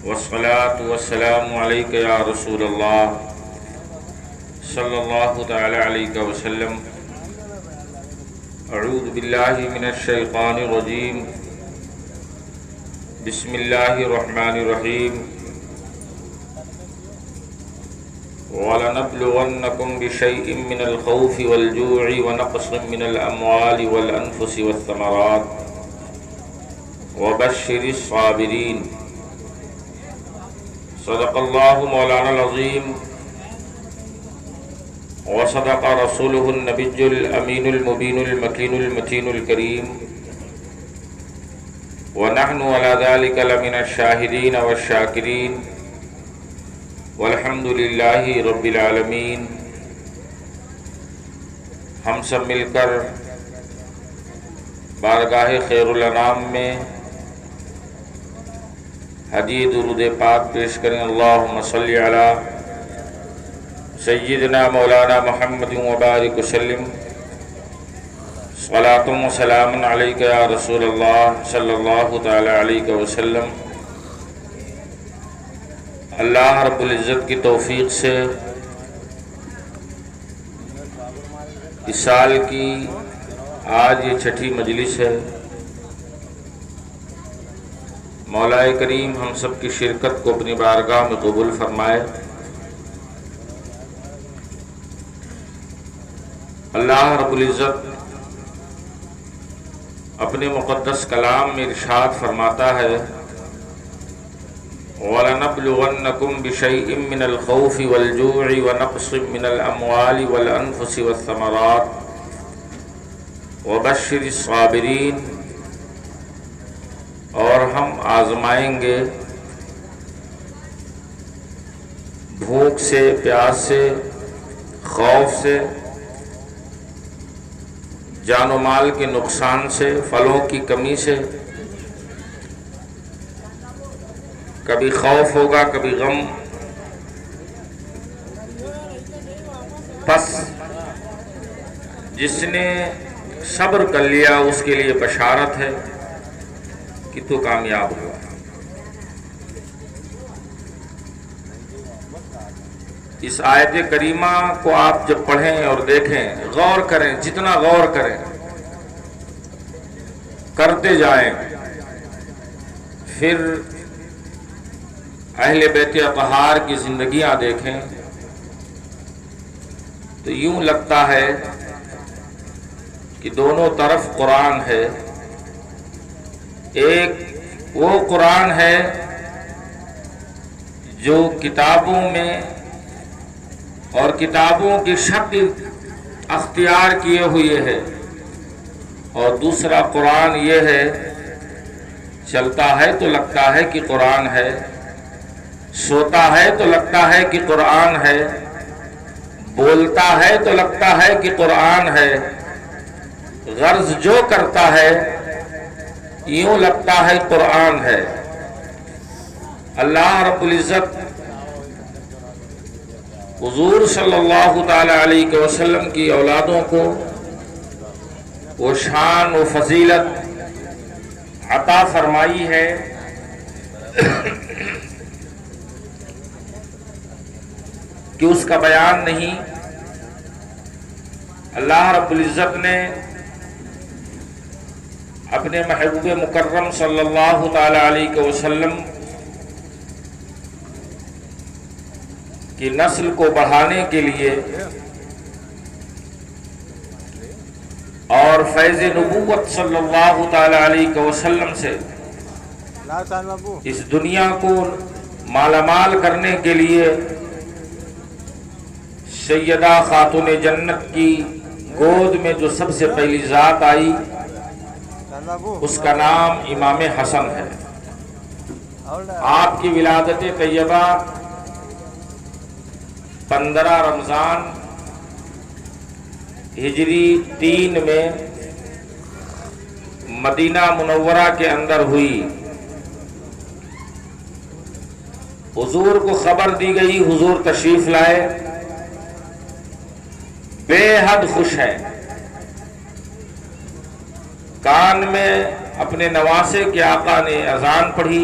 والصلاة والسلام عليك يا رسول الله صلى الله تعالى عليك وسلم. أعوذ بالله من الشيطان الرجيم. بسم الله الرحمن الرحيم. وَلَنَبْلُوَنَّكُمْ بِشَيْءٍ مِّنَ الْخَوْفِ وَالْجُوعِ وَنَقْصٍ مِّنَ الْأَمْوَالِ وَالْأَنفُسِ وَالثَّمَرَاتِ وَبَشِّرِ الصَّابِرِينَ. صدق اللہ مولانا العظیم وصدق رسولہ النبی الامین المبین المکین المتین الکریم ونحن علی ذلک لمن الشاہدین والشاکرین والحمد للہ رب العالمین. ہم سب مل کر بارگاہ خیر الانام میں حدیث درود پاک پیش کریں. اللہم صلی علی سیدنا مولانا محمد وبارک وسلم. صلاۃ و سلام علیک یا رسول اللہ صلی اللہ تعالی علیہ وسلم. اللہ رب العزت کی توفیق سے اس سال کی آج یہ چھٹی مجلس ہے. مولا کریم ہم سب کی شرکت کو اپنی بارگاہ میں قبول فرمائے. اللہ رب العزت اپنے مقدس کلام میں ارشاد فرماتا ہے وَلَنَبْلُوَنَّكُمْ بِشَيْءٍ مِّنَ الْخَوْفِ وَالْجُوعِ وَنَقْصٍ مِّنَ الْأَمْوَالِ وَالْأَنفُسِ وَالثَّمَرَاتِ وَبَشِّرِ الصَّابِرِينَ. اور ہم آزمائیں گے بھوک سے، پیاس سے، خوف سے، جان و مال کے نقصان سے، پھلوں کی کمی سے. کبھی خوف ہوگا، کبھی غم. پس جس نے صبر کر لیا اس کے لیے بشارت ہے کہ تو کامیاب ہوا. اس آیت کریمہ کو آپ جب پڑھیں اور دیکھیں، غور کریں، جتنا غور کریں کرتے جائیں، پھر اہل بیت اطہار کی زندگیاں دیکھیں تو یوں لگتا ہے کہ دونوں طرف قرآن ہے. ایک وہ قرآن ہے جو کتابوں میں اور کتابوں کی شکل اختیار کیے ہوئے ہے، اور دوسرا قرآن یہ ہے چلتا ہے تو لگتا ہے کہ قرآن ہے، سوتا ہے تو لگتا ہے کہ قرآن ہے، بولتا ہے تو لگتا ہے کہ قرآن ہے، غرض جو کرتا ہے یوں لگتا ہے قرآن ہے. اللہ رب العزت حضور صلی اللہ تعالی علیہ وسلم کی اولادوں کو وہ شان و فضیلت عطا فرمائی ہے کہ اس کا بیان نہیں. اللہ رب العزت نے اپنے محبوب مکرم صلی اللہ تعالی علیہ وسلم کی نسل کو بڑھانے کے لیے اور فیض نبوت صلی اللہ تعالی علیہ وسلم سے اس دنیا کو مالا مال کرنے کے لیے سیدہ خاتون جنت کی گود میں جو سب سے پہلی ذات آئی اس کا نام امام حسن ہے. آپ کی ولادت طیبہ 15 رمضان ہجری 3 میں مدینہ منورہ کے اندر ہوئی. حضور کو خبر دی گئی، حضور تشریف لائے، بے حد خوش ہیں. کان میں اپنے نواسے کے آقا نے اذان پڑھی،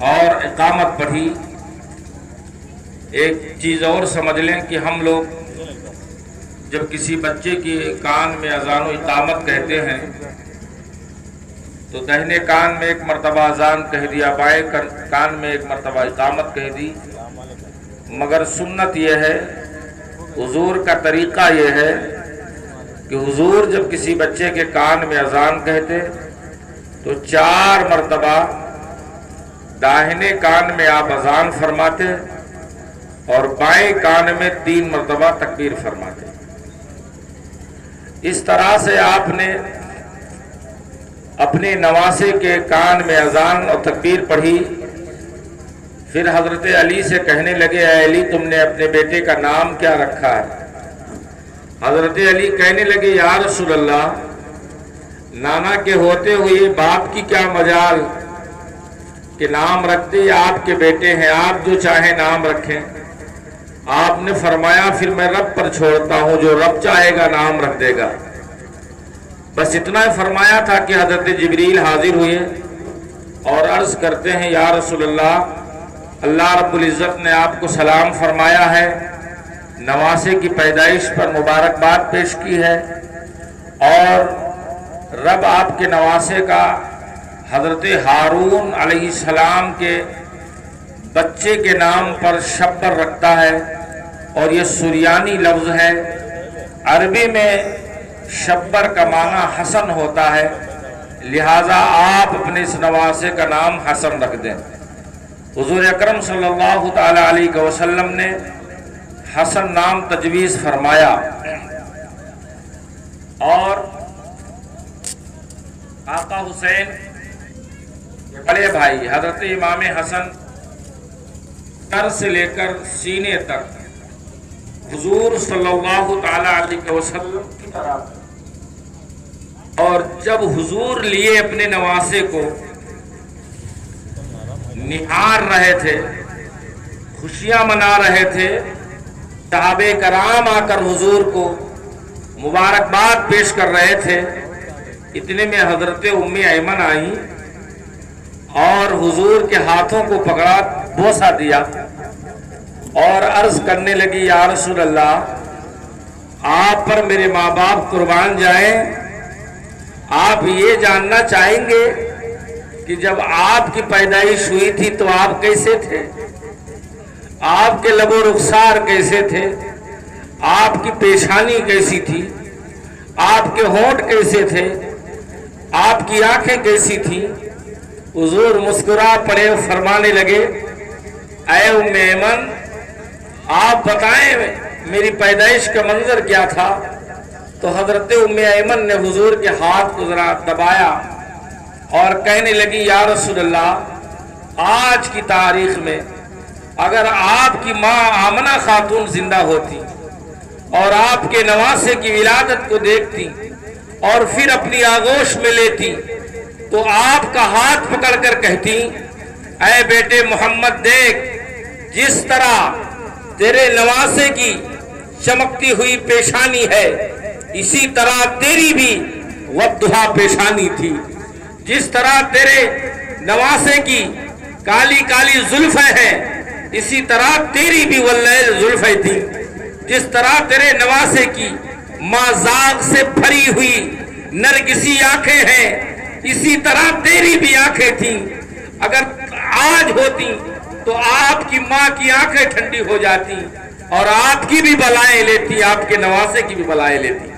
اور اقامت پڑھی. ایک چیز اور سمجھ لیں کہ ہم لوگ جب کسی بچے کے کان میں اذان و اقامت کہتے ہیں تو دہنے کان میں ایک مرتبہ اذان کہہ دیا، بائیں کان میں ایک مرتبہ اقامت کہہ دی. مگر سنت یہ ہے، حضور کا طریقہ یہ ہے کہ حضور جب کسی بچے کے کان میں اذان کہتے تو 4 مرتبہ داہنے کان میں آپ اذان فرماتے اور بائیں کان میں 3 مرتبہ تکبیر فرماتے. اس طرح سے آپ نے اپنے نواسے کے کان میں اذان اور تکبیر پڑھی. پھر حضرت علی سے کہنے لگے، اے علی تم نے اپنے بیٹے کا نام کیا رکھا ہے؟ حضرت علی کہنے لگے، یا رسول اللہ، نانا کے ہوتے ہوئے باپ کی کیا مجال کہ نام رکھ دے، آپ کے بیٹے ہیں، آپ جو چاہیں نام رکھیں. آپ نے فرمایا پھر میں رب پر چھوڑتا ہوں، جو رب چاہے گا نام رکھ دے گا. بس اتنا فرمایا تھا کہ حضرت جبریل حاضر ہوئے اور عرض کرتے ہیں، یا رسول اللہ، اللہ رب العزت نے آپ کو سلام فرمایا ہے، نواسے کی پیدائش پر مبارکباد پیش کی ہے، اور رب آپ کے نواسے کا حضرت ہارون علیہ السلام کے بچے کے نام پر شبر رکھتا ہے. اور یہ سریانی لفظ ہے. عربی میں شبر کا معنی حسن ہوتا ہے، لہذا آپ اپنے اس نواسے کا نام حسن رکھ دیں. حضور اکرم صلی اللہ تعالی علیہ وسلم نے حسن نام تجویز فرمایا. اور آقا حسین بڑے بھائی حضرت امام حسن سر سے لے کر سینے تک حضور صلی اللہ تعالی علیہ وسلم کی طرف، اور جب حضور لیے اپنے نواسے کو نہار رہے تھے، خوشیاں منا رہے تھے، صحابہ کرام آ کر حضور کو مبارکباد پیش کر رہے تھے، اتنے میں حضرت ام ایمن آئیں اور حضور کے ہاتھوں کو پکڑا، بوسہ دیا اور عرض کرنے لگی، یا رسول اللہ، آپ پر میرے ماں باپ قربان جائیں، آپ یہ جاننا چاہیں گے کہ جب آپ کی پیدائش ہوئی تھی تو آپ کیسے تھے؟ آپ کے لب و رخسار کیسے تھے؟ آپ کی پیشانی کیسی تھی؟ آپ کے ہونٹ کیسے تھے؟ آپ کی آنکھیں کیسی تھیں؟ حضور مسکرا پڑے، فرمانے لگے، اے ام ایمن، آپ بتائیں میری پیدائش کا منظر کیا تھا؟ تو حضرت ام ایمن نے حضور کے ہاتھ کو ذرا دبایا اور کہنے لگی، یا رسول اللہ، آج کی تاریخ میں اگر آپ کی ماں آمنہ خاتون زندہ ہوتی اور آپ کے نواسے کی ولادت کو دیکھتی اور پھر اپنی آغوش میں لیتی تو آپ کا ہاتھ پکڑ کر کہتی، اے بیٹے محمد، دیکھ جس طرح تیرے نواسے کی چمکتی ہوئی پیشانی ہے، اسی طرح تیری بھی والضحیٰ پیشانی تھی. جس طرح تیرے نواسے کی کالی کالی زلفیں ہیں، اسی طرح تیری بھی واللیل زلفیں تھی. جس طرح تیرے نواسے کی مازاغ سے بھری ہوئی نرگسی آنکھیں ہیں، اسی طرح تیری بھی آنکھیں تھیں. اگر آج ہوتی تو آپ کی ماں کی آنکھیں ٹھنڈی ہو جاتی اور آپ کی بھی بلائیں لیتی، آپ کے نواسے کی بھی بلائیں لیتی.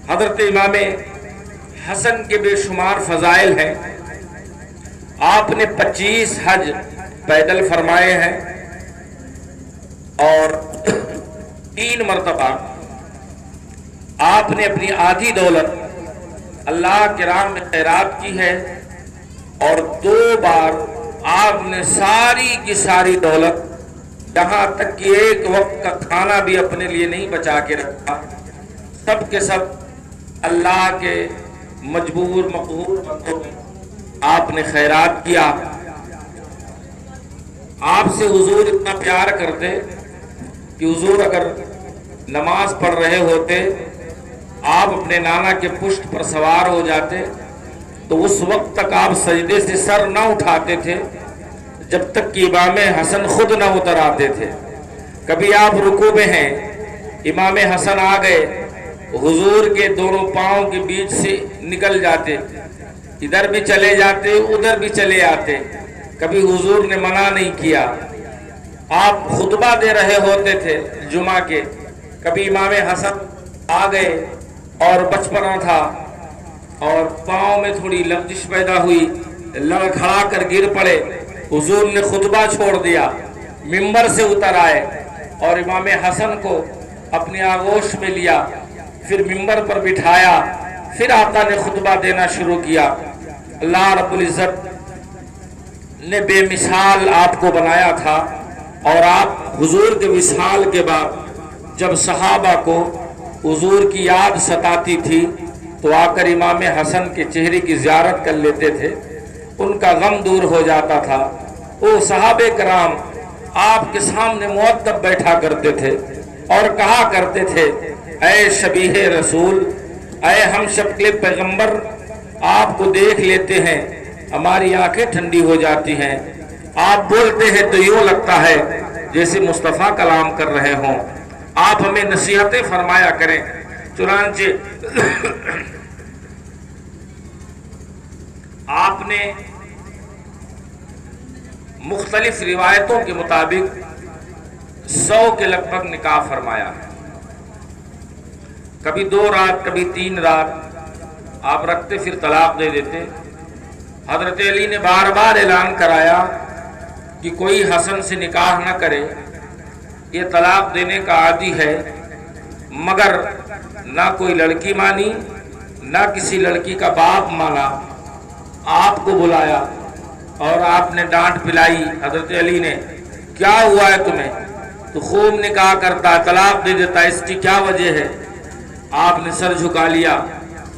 حضرت امام حسن کے بے شمار فضائل ہیں. آپ نے 25 حج پیدل فرمائے ہیں اور 3 مرتبہ آپ نے اپنی آدھی دولت اللہ کے راہ میں خیرات کی ہے، اور 2 بار آپ نے ساری کی ساری دولت، یہاں تک کہ ایک وقت کا کھانا بھی اپنے لیے نہیں بچا کے رکھا، سب کے سب اللہ کے مجبور مقہور بندوں میں آپ نے خیرات کیا. آپ سے حضور اتنا پیار کرتے کہ حضور اگر نماز پڑھ رہے ہوتے، آپ اپنے نانا کے پشت پر سوار ہو جاتے تو اس وقت تک آپ سجدے سے سر نہ اٹھاتے تھے جب تک کہ امام حسن خود نہ اتر آتے تھے۔ کبھی آپ رکوع میں ہیں، امام حسن آ گئے، حضور کے دونوں پاؤں کے بیچ سے نکل جاتے، ادھر بھی چلے جاتے ادھر بھی چلے آتے۔ کبھی حضور نے منع نہیں کیا۔ آپ خطبہ دے رہے ہوتے تھے جمعہ کے، کبھی امام حسن آ گئے اور بچپنا تھا اور پاؤں میں تھوڑی لغزش پیدا ہوئی، لڑکھڑا کر گر پڑے، حضور نے خطبہ چھوڑ دیا، منبر سے اتر آئے اور امام حسن کو اپنی آغوش میں لیا، پھر منبر پر بٹھایا، پھر آقا نے خطبہ دینا شروع کیا۔ اللہ رب العزت نے بے مثال آپ کو بنایا تھا، اور آپ حضور کے وصال کے بعد جب صحابہ کو حضور کی یاد ستاتی تھی تو آ کر امام حسن کے چہرے کی زیارت کر لیتے تھے، ان کا غم دور ہو جاتا تھا۔ وہ صحابہ کرام آپ کے سامنے مؤدب بیٹھا کرتے تھے اور کہا کرتے تھے، اے شبیہ رسول، اے ہم شکل پیغمبر، آپ کو دیکھ لیتے ہیں ہماری آنکھیں ٹھنڈی ہو جاتی ہیں، آپ بولتے ہیں تو یوں لگتا ہے جیسے مصطفیٰ کلام کر رہے ہوں، آپ ہمیں نصیحتیں فرمایا کریں۔ چنانچہ آپ نے مختلف روایتوں کے مطابق 100 کے لگ بھگ نکاح فرمایا، کبھی 2 رات کبھی 3 رات آپ رکھتے پھر طلاق دے دیتے۔ حضرت علی نے بار بار اعلان کرایا کہ کوئی حسن سے نکاح نہ کرے، یہ طلاق دینے کا عادی ہے، مگر نہ کوئی لڑکی مانی نہ کسی لڑکی کا باپ مانا۔ آپ کو بلایا اور آپ نے ڈانٹ پلائی، حضرت علی نے، کیا ہوا ہے تمہیں؟ تو خوب نکاح کرتا، طلاق دے دیتا، اس کی کیا وجہ ہے؟ آپ نے سر جھکا لیا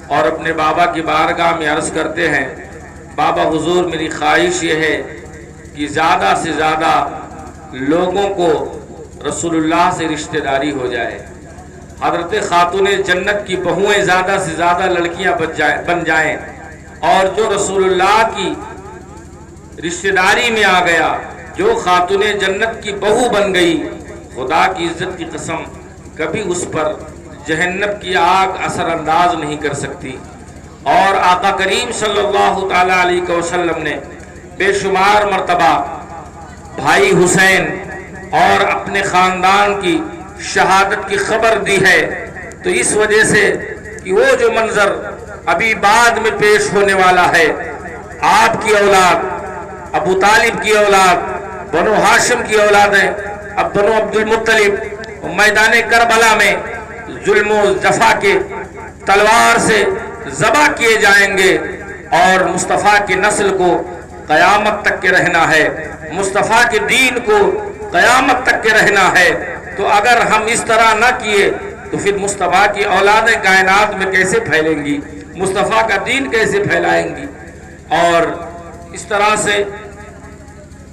اور اپنے بابا کی بارگاہ میں عرض کرتے ہیں، بابا حضور میری خواہش یہ ہے کہ زیادہ سے زیادہ لوگوں کو رسول اللہ سے رشتہ داری ہو جائے، حضرت خاتون جنت کی بہویں زیادہ سے زیادہ لڑکیاں بن جائیں، اور جو رسول اللہ کی رشتہ داری میں آ گیا، جو خاتون جنت کی بہو بن گئی، خدا کی عزت کی قسم کبھی اس پر جہنم کی آگ اثر انداز نہیں کر سکتی۔ اور آقا کریم صلی اللہ تعالیٰ علیہ وسلم نے بے شمار مرتبہ بھائی حسین اور اپنے خاندان کی شہادت کی خبر دی ہے، تو اس وجہ سے کہ وہ جو منظر ابھی بعد میں پیش ہونے والا ہے، آپ کی اولاد، ابو طالب کی اولاد، بنو ہاشم کی اولادیں، اب بنو عبد المطلب میدان کربلا میں ظلم و جفا کے تلوار سے ذبح کیے جائیں گے، اور مصطفیٰ کی نسل کو قیامت تک کے رہنا ہے، مصطفیٰ کے دین کو قیامت تک کے رہنا ہے۔ تو اگر ہم اس طرح نہ کیے تو پھر مصطفیٰ کی اولادیں کائنات میں کیسے پھیلیں گی، مصطفیٰ کا دین کیسے پھیلائیں گی؟ اور اس طرح سے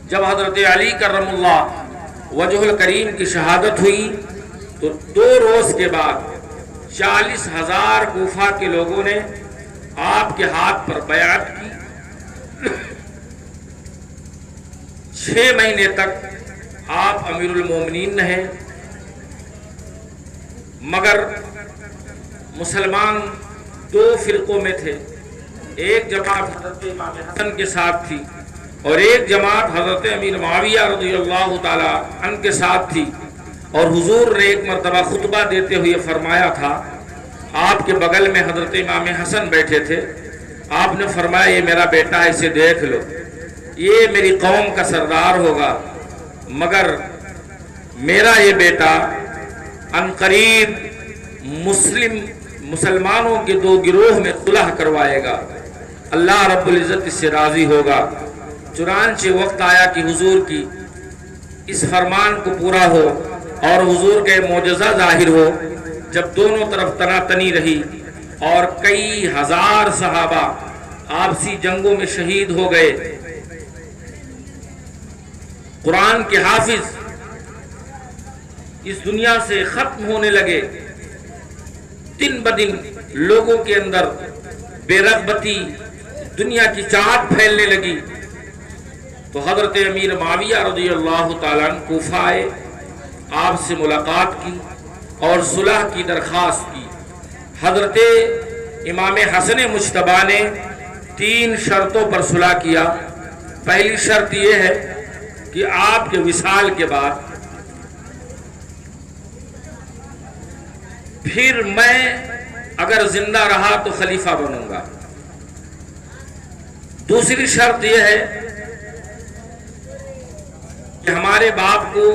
جب حضرت علی کرم اللہ وجہ الکریم کی شہادت ہوئی تو 2 روز کے بعد 40,000 کوفہ کے لوگوں نے آپ کے ہاتھ پر بیعت کی۔ 6 مہینے تک آپ امیر المومنین رہے، مگر مسلمان 2 فرقوں میں تھے، ایک جماعت حضرت امام حسن کے ساتھ تھی اور ایک جماعت حضرت امیر معاویہ رضی اللہ تعالیٰ عنہ کے ساتھ تھی۔ اور حضور نے ایک مرتبہ خطبہ دیتے ہوئے فرمایا تھا، آپ کے بغل میں حضرت امام حسن بیٹھے تھے، آپ نے فرمایا یہ میرا بیٹا ہے، اسے دیکھ لو، یہ میری قوم کا سردار ہوگا، مگر میرا یہ بیٹا عنقریب مسلمانوں کے 2 گروہ میں صلح کروائے گا، اللہ رب العزت اس سے راضی ہوگا۔ چنانچہ وقت آیا کہ حضور کی اس فرمان کو پورا ہو اور حضور کے معجزہ ظاہر ہو، جب دونوں طرف تناتنی رہی اور کئی ہزار صحابہ آپسی جنگوں میں شہید ہو گئے، قرآن کے حافظ اس دنیا سے ختم ہونے لگے، دن بدن لوگوں کے اندر بے رغبتی، دنیا کی چاہت پھیلنے لگی، تو حضرت امیر معاویہ رضی اللہ تعالیٰ عنہ کوفہ آئے، آپ سے ملاقات کی اور صلح کی درخواست کی۔ حضرت امام حسن مجتبیٰ نے 3 شرطوں پر صلح کیا۔ پہلی شرط یہ ہے کہ آپ کے وصال کے بعد پھر میں اگر زندہ رہا تو خلیفہ بنوں گا۔ دوسری شرط یہ ہے کہ ہمارے باپ کو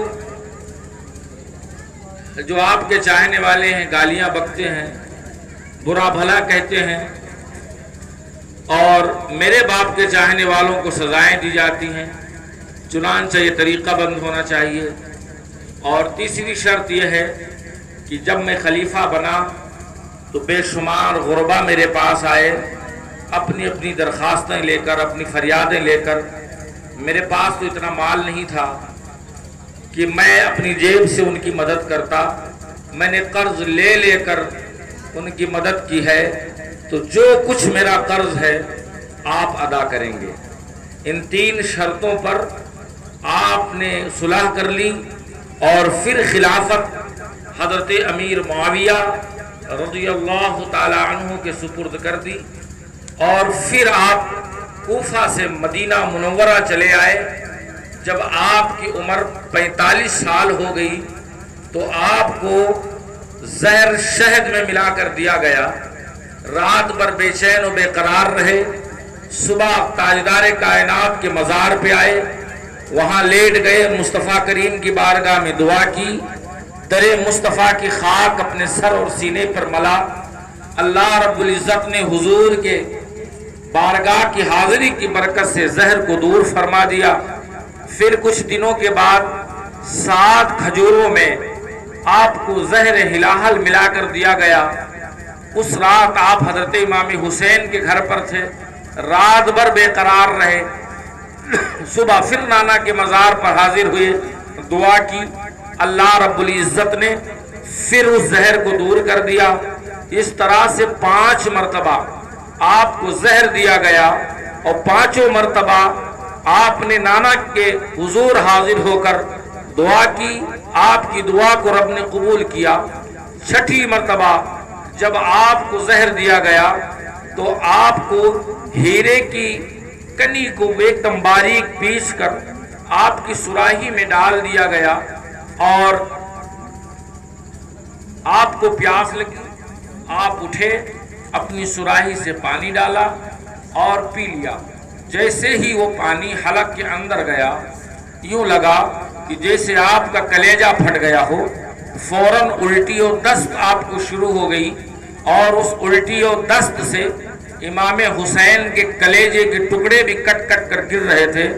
جو آپ کے چاہنے والے ہیں گالیاں بکتے ہیں، برا بھلا کہتے ہیں، اور میرے باپ کے چاہنے والوں کو سزائیں دی جاتی ہیں، چنانچہ یہ طریقہ بند ہونا چاہیے۔ اور تیسری شرط یہ ہے کہ جب میں خلیفہ بنا تو بے شمار غربا میرے پاس آئے، اپنی اپنی درخواستیں لے کر، اپنی فریادیں لے کر۔ میرے پاس تو اتنا مال نہیں تھا کہ میں اپنی جیب سے ان کی مدد کرتا، میں نے قرض لے لے کر ان کی مدد کی ہے، تو جو کچھ میرا قرض ہے آپ ادا کریں گے۔ ان 3 شرطوں پر آپ نے صلح کر لی اور پھر خلافت حضرت امیر معاویہ رضی اللہ تعالی عنہ کے سپرد کر دی، اور پھر آپ کوفہ سے مدینہ منورہ چلے آئے۔ جب آپ کی عمر 45 سال ہو گئی تو آپ کو زہر شہد میں ملا کر دیا گیا۔ رات بھر بے چین و بے قرار رہے، صبح تاجدار کائنات کے مزار پہ آئے، وہاں لیٹ گئے، مصطفیٰ کریم کی بارگاہ میں دعا کی، در مصطفیٰ کی خاک اپنے سر اور سینے پر ملا۔ اللہ رب العزت نے حضور کے بارگاہ کی حاضری کی برکت سے زہر کو دور فرما دیا۔ پھر کچھ دنوں کے بعد 7 کھجوروں میں آپ کو زہر ہلاہل ملا کر دیا گیا۔ اس رات آپ حضرت امام حسین کے گھر پر تھے، رات بھر بے قرار رہے، صبح پھر نانا کے مزار پر حاضر ہوئے، دعا کی، اللہ رب العزت نے پھر اس زہر کو دور کر دیا۔ اس طرح سے 5 مرتبہ آپ کو زہر دیا گیا، اور 5 مرتبہ آپ نے نانا کے حضور حاضر ہو کر دعا کی، آپ کی دعا کو رب نے قبول کیا۔ 6 مرتبہ جب آپ کو زہر دیا گیا تو آپ کو ہیرے کی کنی کو ایک دم باریک پیس کر آپ کی سراہی میں ڈال دیا گیا، اور آپ کو پیاس لگی، آپ اٹھے، اپنی سراہی سے پانی ڈالا اور پی لیا۔ جیسے ہی وہ پانی حلق کے اندر گیا، یوں لگا کہ جیسے آپ کا کلیجہ پھٹ گیا ہو۔ فوراً الٹی و دست آپ کو شروع ہو گئی، اور اس الٹی و دست سے امام حسین کے کلیجے کے ٹکڑے بھی کٹ کٹ کر گر رہے تھے۔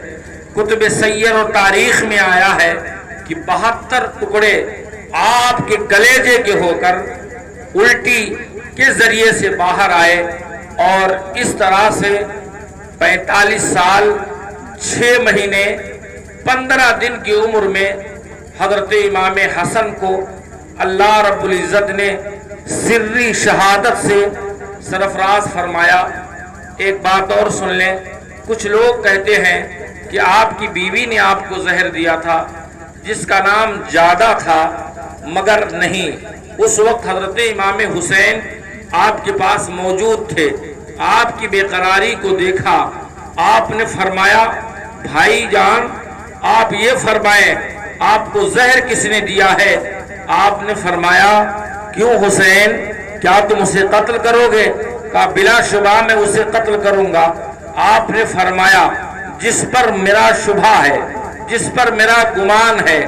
کتب سیر اور تاریخ میں آیا ہے کہ 72 ٹکڑے آپ کے کلیجے کے ہو کر الٹی کے ذریعے سے باہر آئے، اور اس طرح سے 45 سال 6 مہینے 15 دن کی عمر میں حضرت امام حسن کو اللہ رب العزت نے سری شہادت سے سرفراز فرمایا۔ ایک بات اور سن لیں، کچھ لوگ کہتے ہیں کہ آپ کی بیوی نے آپ کو زہر دیا تھا جس کا نام جادہ تھا، مگر نہیں، اس وقت حضرت امام حسین آپ کے پاس موجود تھے۔ آپ کی بے قراری کو دیکھا، آپ نے فرمایا، بھائی جان آپ یہ فرمائیں آپ کو زہر کس نے دیا ہے؟ آپ نے فرمایا، کیوں حسین، کیا تم اسے قتل کرو گے؟ کہا بلا شبہ میں اسے قتل کروں گا۔ آپ نے فرمایا، جس پر میرا شبہ ہے، جس پر میرا گمان ہے،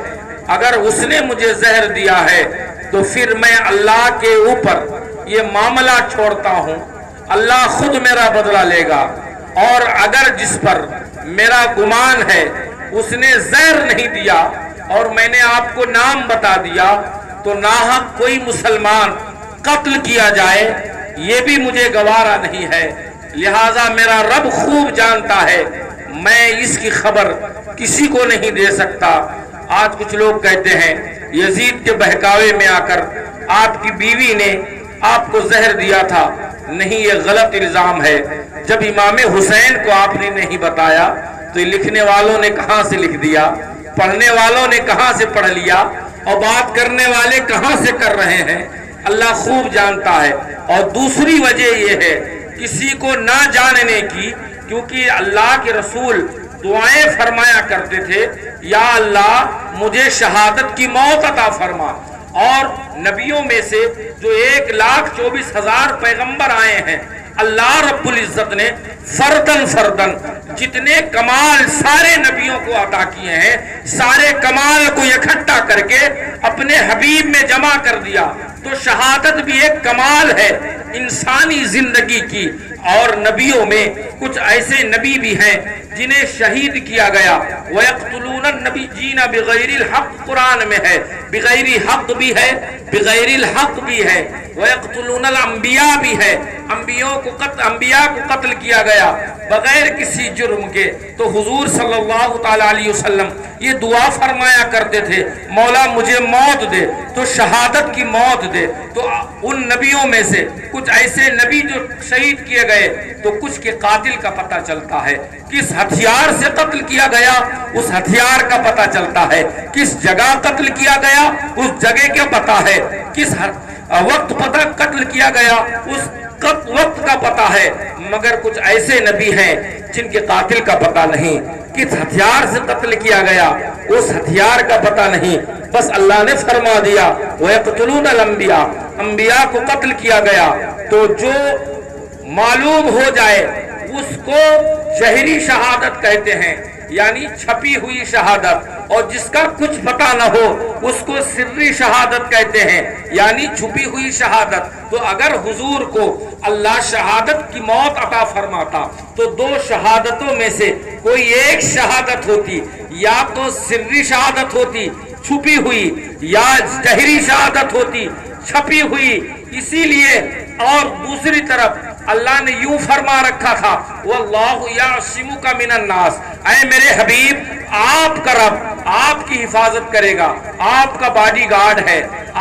اگر اس نے مجھے زہر دیا ہے تو پھر میں اللہ کے اوپر یہ معاملہ چھوڑتا ہوں، اللہ خود میرا بدلہ لے گا، اور اگر جس پر میرا گمان ہے اس نے زہر نہیں دیا اور میں نے آپ کو نام بتا دیا، تو ناحق کوئی مسلمان قتل کیا جائے یہ بھی مجھے گوارا نہیں ہے۔ لہٰذا میرا رب خوب جانتا ہے، میں اس کی خبر کسی کو نہیں دے سکتا۔ آج کچھ لوگ کہتے ہیں یزید کے بہکاوے میں آ کر آپ کی بیوی نے آپ کو زہر دیا تھا، نہیں، یہ غلط الزام ہے۔ جب امام حسین کو آپ نے نہیں بتایا تو تو لکھنے والوں نے کہاں سے لکھ دیا، پڑھنے والوں نے کہاں سے پڑھ لیا، اور بات کرنے والے کہاں سے کر رہے ہیں، اللہ خوب جانتا ہے۔ اور دوسری وجہ یہ ہے کسی کو نہ جاننے کی، کیونکہ اللہ کے رسول دعائیں فرمایا کرتے تھے، یا اللہ مجھے شہادت کی موت عطا فرما۔ اور نبیوں میں سے جو 1,24,000 پیغمبر آئے ہیں، اللہ رب العزت نے فردن جتنے کمال سارے نبیوں کو عطا کیے ہیں، سارے کمال کو اکٹھا کر کے اپنے حبیب میں جمع کر دیا۔ تو شہادت بھی ایک کمال ہے انسانی زندگی کی۔ اور نبیوں میں کچھ ایسے نبی بھی ہیں جنہیں شہید کیا گیا۔ وَيَقْتُلُونَ النَّبِيِّينَ بِغَيْرِ الْحَقِّ قرآن میں ہے، بغیر حق بھی ہے، بغیر الحق بھی ہے، وَيَقْتُلُونَ الْأَنْبِيَاء بھی ہے، انبیاء کو قتل کیا گیا بغیر کسی جرم کے۔ تو حضور صلی اللہ تعالیٰ علیہ وسلم یہ دعا فرمایا کرتے تھے، مولا مجھے موت دے تو شہادت کی موت دے۔ تو ان نبیوں میں سے کچھ ایسے نبی جو شہید کیے گئے، تو کچھ کے قاتل کا پتہ چلتا ہے، کس ہتھیار سے قتل کیا گیا اس ہتھیار کا پتہ چلتا ہے، کس جگہ قتل کیا گیا اس جگہ کا پتہ ہے، کس وقت قتل کیا گیا اس وقت کا پتہ ہے۔ مگر کچھ ایسے نبی ہیں جن کے قاتل کا پتہ نہیں، کس ہتھیار سے قتل کیا گیا اس ہتھیار کا پتہ نہیں، بس اللہ نے فرما دیا وَيَقْتُلُونَ الْأَنْبِيَاءَ، انبیاء کو قتل کیا گیا۔ تو جو معلوم ہو جائے اس کو ظاہری شہادت کہتے ہیں، یعنی چھپی ہوئی شہادت، اور جس کا کچھ پتہ نہ ہو اس کو سری شہادت کہتے ہیں، یعنی چھپی ہوئی شہادت۔ تو اگر حضور کو اللہ شہادت کی موت عطا فرماتا تو دو شہادتوں میں سے کوئی ایک شہادت ہوتی، یا تو سری شہادت ہوتی چھپی ہوئی، یا ظاہری شہادت ہوتی چھپی ہوئی۔ اسی لیے اور دوسری طرف اللہ نے یوں فرما رکھا تھا وَاللَّهُ يَعْصِمُكَ مِنَ النَّاسِ، اے میرے حبیب آپ کا رب آپ کی حفاظت کرے گا، آپ کا باڈی گارڈ ہے،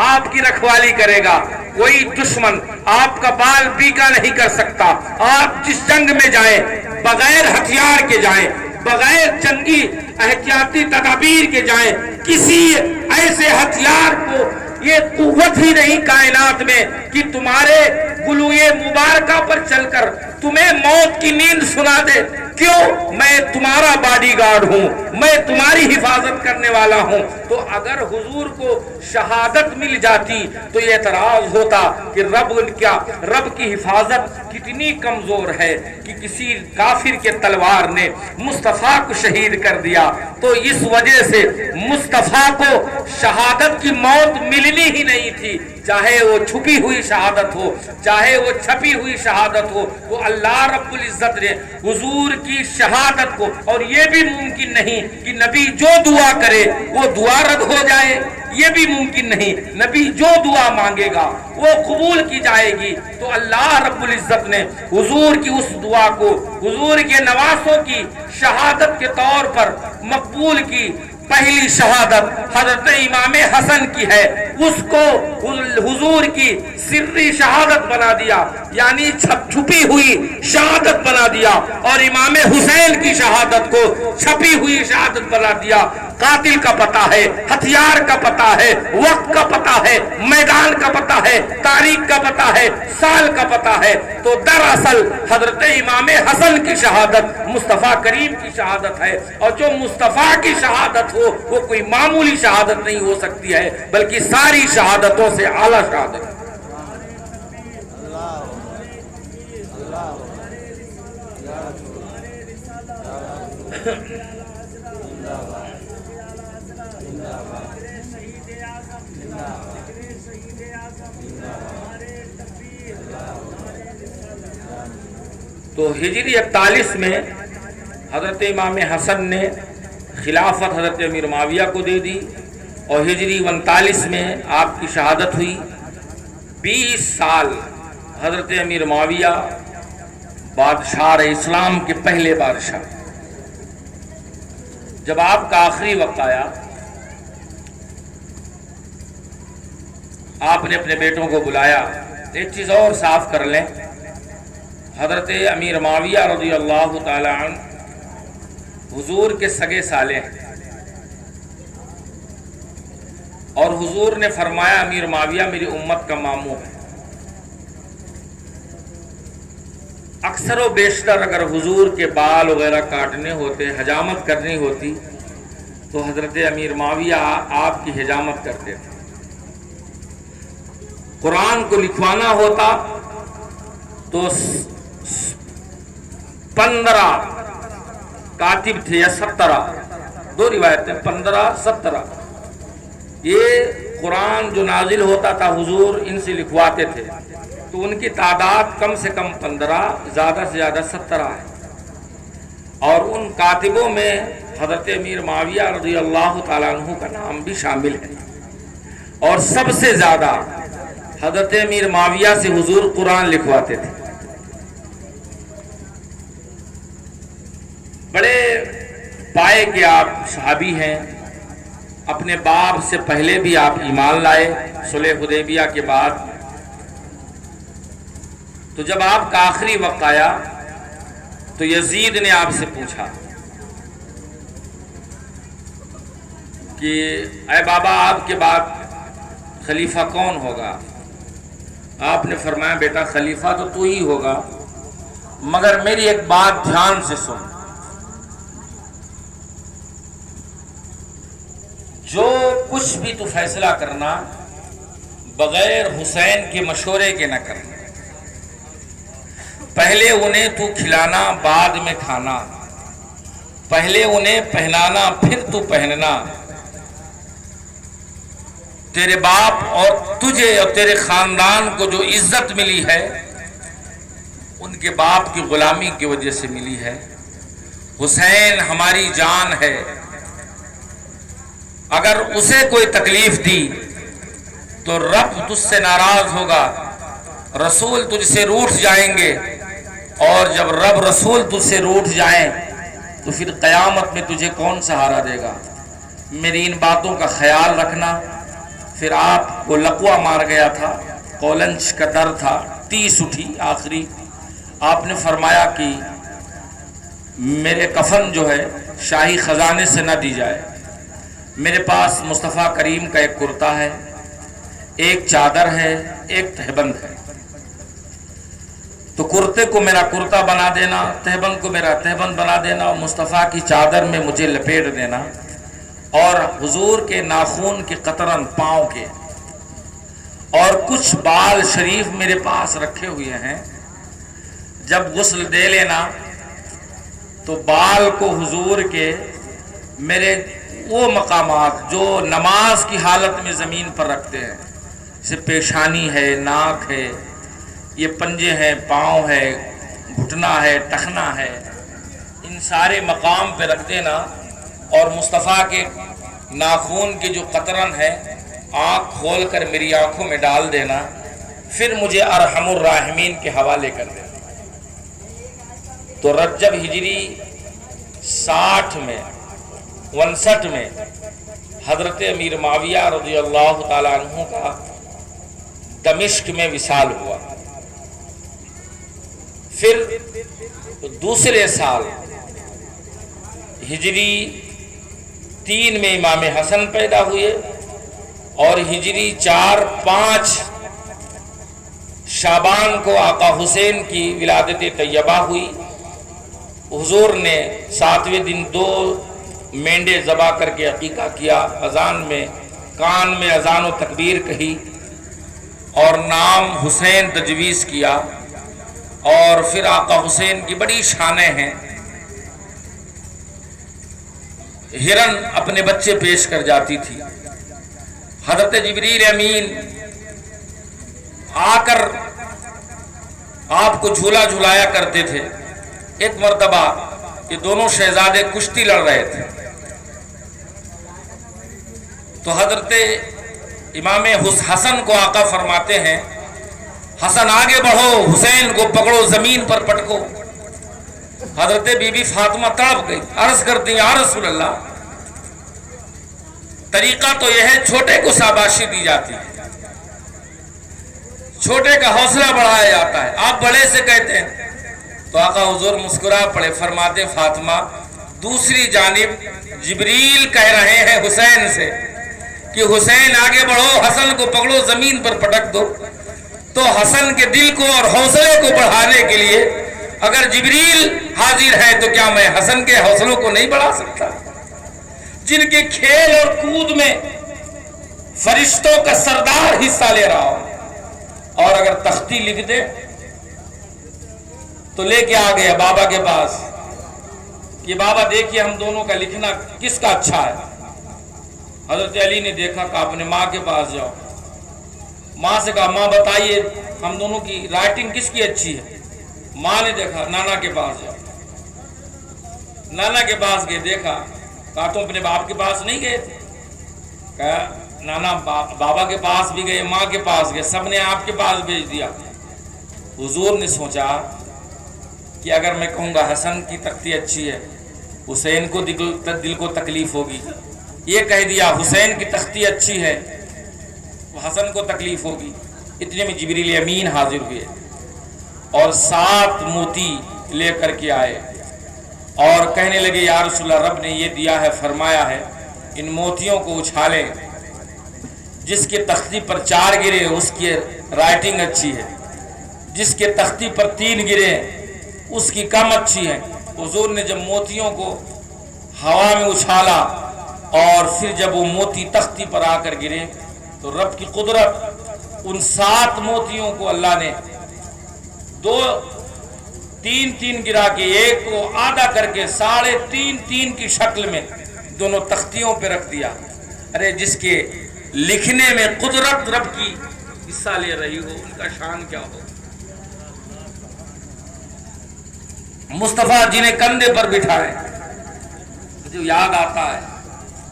آپ کی رکھوالی کرے گا، کوئی دشمن آپ کا بال بیکا نہیں کر سکتا۔ آپ جس جنگ میں جائیں بغیر ہتھیار کے جائیں، بغیر جنگی احتیاطی تدابیر کے جائیں، کسی ایسے ہتھیار کو یہ قوت ہی نہیں کائنات میں کہ تمہارے گلوئے مبارکہ پر چل کر تمہیں موت کی نیند سنا دے۔ کیوں؟ میں تمہارا باڈی گارڈ ہوں، میں تمہاری حفاظت کرنے والا ہوں۔ تو اگر حضور کو شہادت مل جاتی تو یہ اعتراض ہوتا کہ رب کی حفاظت کتنی کمزور ہے کہ کسی کافر کے تلوار نے مصطفیٰ کو شہید کر دیا۔ تو اس وجہ سے مصطفیٰ کو شہادت کی موت ملنی ہی نہیں تھی، چاہے وہ چھپی ہوئی شہادت ہو، چاہے وہ چھپی ہوئی شہادت ہو۔ تو اللہ رب العزت نے حضور کی شہادت کو، اور یہ بھی ممکن نہیں کہ نبی جو دعا کرے وہ دعا رد ہو جائے، یہ بھی ممکن نہیں، نبی جو دعا مانگے گا وہ قبول کی جائے گی۔ تو اللہ رب العزت نے حضور کی اس دعا کو حضور کے نواسوں کی شہادت کے طور پر مقبول کی۔ پہلی شہادت حضرت امام حسن کی ہے، اس کو حضور کی سری شہادت بنا دیا، یعنی چھپی ہوئی شہادت بنا دیا، اور امام حسین کی شہادت کو چھپی ہوئی شہادت بنا دیا۔ قاتل کا پتہ ہے، ہتھیار کا پتہ ہے، وقت کا پتہ ہے، میدان کا پتہ ہے، تاریخ کا پتہ ہے، سال کا پتہ ہے۔ تو دراصل حضرت امام حسن کی شہادت مصطفیٰ کریم کی شہادت ہے، اور جو مصطفیٰ کی شہادت ہو وہ کوئی معمولی شہادت نہیں ہو سکتی ہے، بلکہ ساری شہادتوں سے اعلیٰ شہادت ہے۔ تو ہجری 41 میں حضرت امام حسن نے خلافت حضرت امیر معاویہ کو دے دی، اور ہجری 39 میں آپ کی شہادت ہوئی۔ 20 سال حضرت امیر معاویہ بادشاہ اسلام کے پہلے بادشاہ۔ جب آپ کا آخری وقت آیا، آپ نے اپنے بیٹوں کو بلایا۔ ایک چیز اور صاف کر لیں، حضرت امیر معاویہ رضی اللہ تعالی عنہ حضور کے سگے سالے ہیں، اور حضور نے فرمایا امیر معاویہ میری امت کا ماموں ہے۔ اکثر و بیشتر اگر حضور کے بال وغیرہ کاٹنے ہوتے، حجامت کرنی ہوتی، تو حضرت امیر معاویہ آپ کی حجامت کرتے تھے۔ قرآن کو لکھوانا ہوتا تو 15 کاتب تھے یا 17، دو روایتیں، 15 17۔ یہ قرآن جو نازل ہوتا تھا حضور ان سے لکھواتے تھے، تو ان کی تعداد کم سے کم 15، زیادہ سے زیادہ 17 ہے۔ اور ان کاتبوں میں حضرت امیر معاویہ رضی اللہ تعالیٰ عنہ کا نام بھی شامل ہے، اور سب سے زیادہ حضرت امیر معاویہ سے حضور قرآن لکھواتے تھے۔ بڑے پائے کے آپ صحابی ہیں، اپنے باپ سے پہلے بھی آپ ایمان لائے صلح حدیبیہ کے بعد۔ تو جب آپ کا آخری وقت آیا تو یزید نے آپ سے پوچھا کہ اے بابا آپ کے بعد خلیفہ کون ہوگا؟ آپ نے فرمایا بیٹا خلیفہ تو تو ہی ہوگا، مگر میری ایک بات دھیان سے سن، جو کچھ بھی تو فیصلہ کرنا بغیر حسین کے مشورے کے نہ کرنا۔ پہلے انہیں تو کھلانا بعد میں کھانا، پہلے انہیں پہنانا پھر تو پہننا۔ تیرے باپ اور تجھے اور تیرے خاندان کو جو عزت ملی ہے ان کے باپ کی غلامی کی وجہ سے ملی ہے۔ حسین ہماری جان ہے، اگر اسے کوئی تکلیف دی تو رب تجھ سے ناراض ہوگا، رسول تجھ سے روٹھ جائیں گے، اور جب رب رسول تجھ سے روٹھ جائیں تو پھر قیامت میں تجھے کون سہارا دے گا؟ میری ان باتوں کا خیال رکھنا۔ پھر آپ کو لقوہ مار گیا تھا، قولنج کا در تھا، 30 اٹھی آخری۔ آپ نے فرمایا کہ میرے کفن جو ہے شاہی خزانے سے نہ دی جائے، میرے پاس مصطفیٰ کریم کا ایک کرتا ہے، ایک چادر ہے، ایک تہبند ہے، تو کرتے کو میرا کرتا بنا دینا، تہبند کو میرا تہبند بنا دینا، اور مصطفیٰ کی چادر میں مجھے لپیٹ دینا، اور حضور کے ناخون کے قطرن پاؤں کے اور کچھ بال شریف میرے پاس رکھے ہوئے ہیں، جب غسل دے لینا تو بال کو حضور کے میرے وہ مقامات جو نماز کی حالت میں زمین پر رکھتے ہیں، جیسے پیشانی ہے، ناک ہے، یہ پنجے ہیں، پاؤں ہے، گھٹنا ہے، ٹخنا ہے، ان سارے مقام پہ رکھ دینا، اور مصطفیٰ کے ناخون کے جو قطرن ہے آنکھ کھول کر میری آنکھوں میں ڈال دینا، پھر مجھے ارحم الراحمین کے حوالے کر دینا۔ تو رجب ہجری 60 میں 59 میں حضرت امیر معاویہ رضی اللہ تعالیٰ عنہ کا دمشق میں وصال ہوا۔ پھر دوسرے سال ہجری 3 میں امام حسن پیدا ہوئے، اور ہجری 4-5 شعبان کو آقا حسین کی ولادت طیبہ ہوئی۔ حضور نے 7ویں دن 2 مینڈے ذبح کر کے عقیقہ کیا، اذان میں کان میں اذان و تکبیر کہی، اور نام حسین تجویز کیا، اور پھر آقا حسین کی بڑی شانیں ہیں۔ ہرن اپنے بچے پیش کر جاتی تھی، حضرت جبریل امین آ کر آپ کو جھولا جھلایا کرتے تھے۔ ایک مرتبہ یہ دونوں شہزادے کشتی لڑ رہے تھے، تو حضرت امام حسن کو آقا فرماتے ہیں حسن آگے بڑھو، حسین کو پکڑو، زمین پر پٹکو۔ حضرت بی بی فاطمہ تڑپ گئی، عرض کرتی ہیں یا رسول اللہ، طریقہ تو یہ ہے چھوٹے کو شاباشی دی جاتی ہے، چھوٹے کا حوصلہ بڑھایا جاتا ہے، آپ بڑے سے کہتے ہیں۔ تو آقا حضور مسکرا پڑے، فرماتے فاطمہ دوسری جانب جبریل کہہ رہے ہیں حسین سے کہ حسین آگے بڑھو، حسن کو پکڑو، زمین پر پٹک دو۔ تو حسن کے دل کو اور حوصلے کو بڑھانے کے لیے اگر جبریل حاضر ہے تو کیا میں حسن کے حوصلوں کو نہیں بڑھا سکتا؟ جن کے کھیل اور کود میں فرشتوں کا سردار حصہ لے رہا ہو، اور اگر تختی لکھ دے تو لے کے آ گیا بابا کے پاس کہ بابا دیکھیے ہم دونوں کا لکھنا کس کا اچھا ہے۔ حضرت علی نے دیکھا کہ اپنے ماں کے پاس جاؤ۔ ماں سے کہا ماں بتائیے ہم دونوں کی رائٹنگ کس کی اچھی ہے؟ ماں نے دیکھا نانا کے پاس جاؤ۔ نانا کے پاس گئے، دیکھا، کہا تم اپنے باپ کے پاس نہیں گئے تھے؟ کہا نانا بابا کے پاس بھی گئے، ماں کے پاس گئے، سب نے آپ کے پاس بھیج دیا۔ حضور نے سوچا کہ اگر میں کہوں گا حسن کی تختی اچھی ہے، حسین کو دل کو تکلیف ہوگی۔ یہ کہہ دیا حسین کی تختی اچھی ہے، حسن کو تکلیف ہوگی۔ اتنے میں جبریل امین حاضر ہوئے اور 7 موتی لے کر کے آئے اور کہنے لگے یا رسول اللہ، رب نے یہ دیا ہے، فرمایا ہے ان موتیوں کو اچھالیں، جس کے تختی پر 4 گرے اس کی رائٹنگ اچھی ہے، جس کے تختی پر 3 گرے اس کی کم اچھی ہے۔ حضور نے جب موتیوں کو ہوا میں اچھالا اور پھر جب وہ موتی تختی پر آ کر گرے تو رب کی قدرت، ان 7 موتیوں کو اللہ نے 2-3 گرا کے ایک کو آدھا کر کے 3.5 کی شکل میں دونوں تختیوں پہ رکھ دیا۔ ارے جس کے لکھنے میں قدرت رب کی حصہ لے رہی ہو، ان کا شان کیا ہو۔ مصطفیٰ جنہیں کندھے پر بٹھائے، مجھے یاد آتا ہے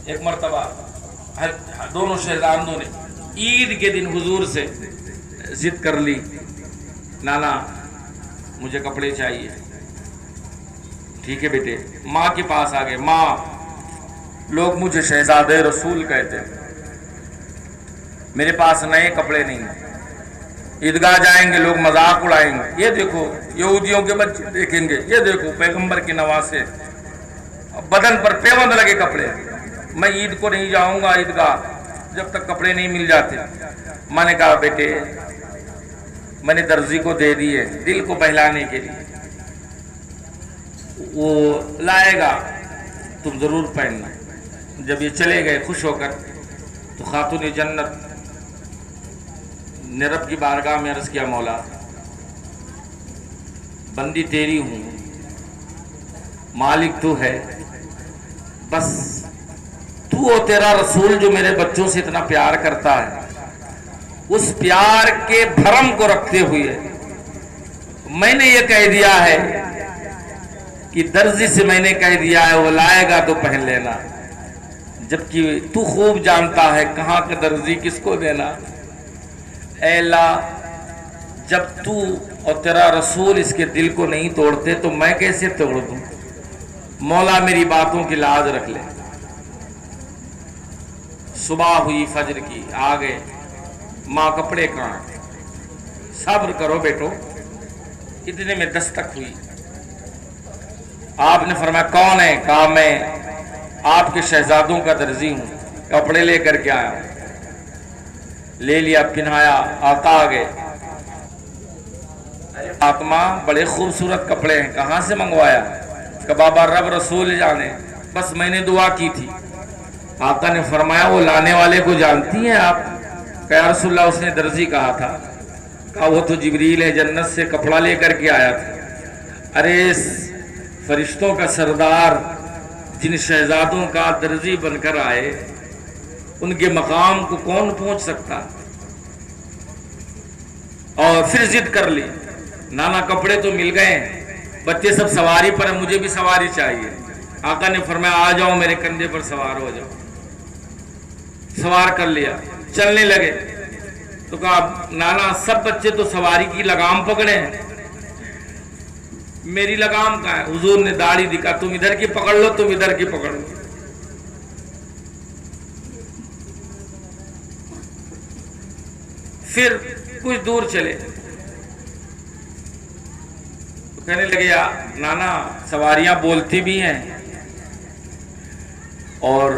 ایک مرتبہ دونوں شہزادوں نے عید کے دن حضور سے ضد کر لی، نانا مجھے کپڑے چاہیے۔ ٹھیک ہے بیٹے، ماں کے پاس آ گئے، ماں لوگ مجھے شہزادے رسول کہتے ہیں، میرے پاس نئے کپڑے نہیں ہیں، عیدگاہ جائیں گے لوگ مذاق اڑائیں گے، یہ دیکھو یہودیوں کے بچے دیکھیں گے، یہ دیکھو پیغمبر کے نواسے، بدن پر پیوند لگے کپڑے، میں عید کو نہیں جاؤں گا عیدگاہ جب تک کپڑے نہیں مل جاتے۔ میں نے کہا بیٹے میں نے درزی کو دے دیے دل کو بہلانے کے لیے، وہ لائے گا تم ضرور پہننا۔ جب یہ چلے گئے خوش ہو کر تو خاتون جنت نے رب کی بارگاہ میں عرض کیا، مولا بندی تیری ہوں، مالک تو ہے، بس تو اور تیرا رسول جو میرے بچوں سے اتنا پیار کرتا ہے، اس پیار کے بھرم کو رکھتے ہوئے میں نے یہ کہہ دیا ہے کہ درزی سے میں نے کہہ دیا ہے وہ لائے گا تو پہن لینا، جبکہ تو خوب جانتا ہے کہاں کا درزی کس کو دینا۔ اے اللہ، جب تو اور تیرا رسول اس کے دل کو نہیں توڑتے تو میں کیسے توڑ دوں؟ مولا میری باتوں کی لاز رکھ لے۔ صبح ہوئی فجر کی، آ گئے، ماں کپڑے کہاں؟ صبر کرو بیٹو۔ اتنے میں دستک ہوئی، آپ نے فرمایا کون ہے؟ کہا میں آپ کے شہزادوں کا درزی ہوں، کپڑے لے کر کے آیا ہوں۔ لے لیا، پہنایا، آقا آ گئے، آتما بڑے خوبصورت کپڑے ہیں، کہاں سے منگوایا؟ کہ بابا رب رسول جانے، بس میں نے دعا کی تھی۔ آقا نے فرمایا وہ لانے والے کو جانتی ہیں آپ؟ کہ یا رسول اللہ اس نے درزی کہا تھا۔ کہا وہ تو جبریل ہے، جنت سے کپڑا لے کر کے آیا تھا۔ ارے فرشتوں کا سردار جن شہزادوں کا درزی بن کر آئے، ان کے مقام کو کون پہنچ سکتا؟ اور پھر ضد کر لی، نانا کپڑے تو مل گئے، بچے سب سواری پر ہیں، مجھے بھی سواری چاہیے۔ آقا نے فرمایا آ جاؤ میرے کندھے پر سوار ہو جاؤ۔ سوار کر لیا، چلنے لگے تو کہا نانا سب بچے تو سواری کی لگام پکڑے ہیں، میری لگام کہاں ہے؟ حضور نے داڑھی دکھا، تم ادھر کی پکڑ لو، تم ادھر کی پکڑ لو۔ پھر کچھ دور چلے تو کہنے لگے یا نانا سواریاں بولتی بھی ہیں اور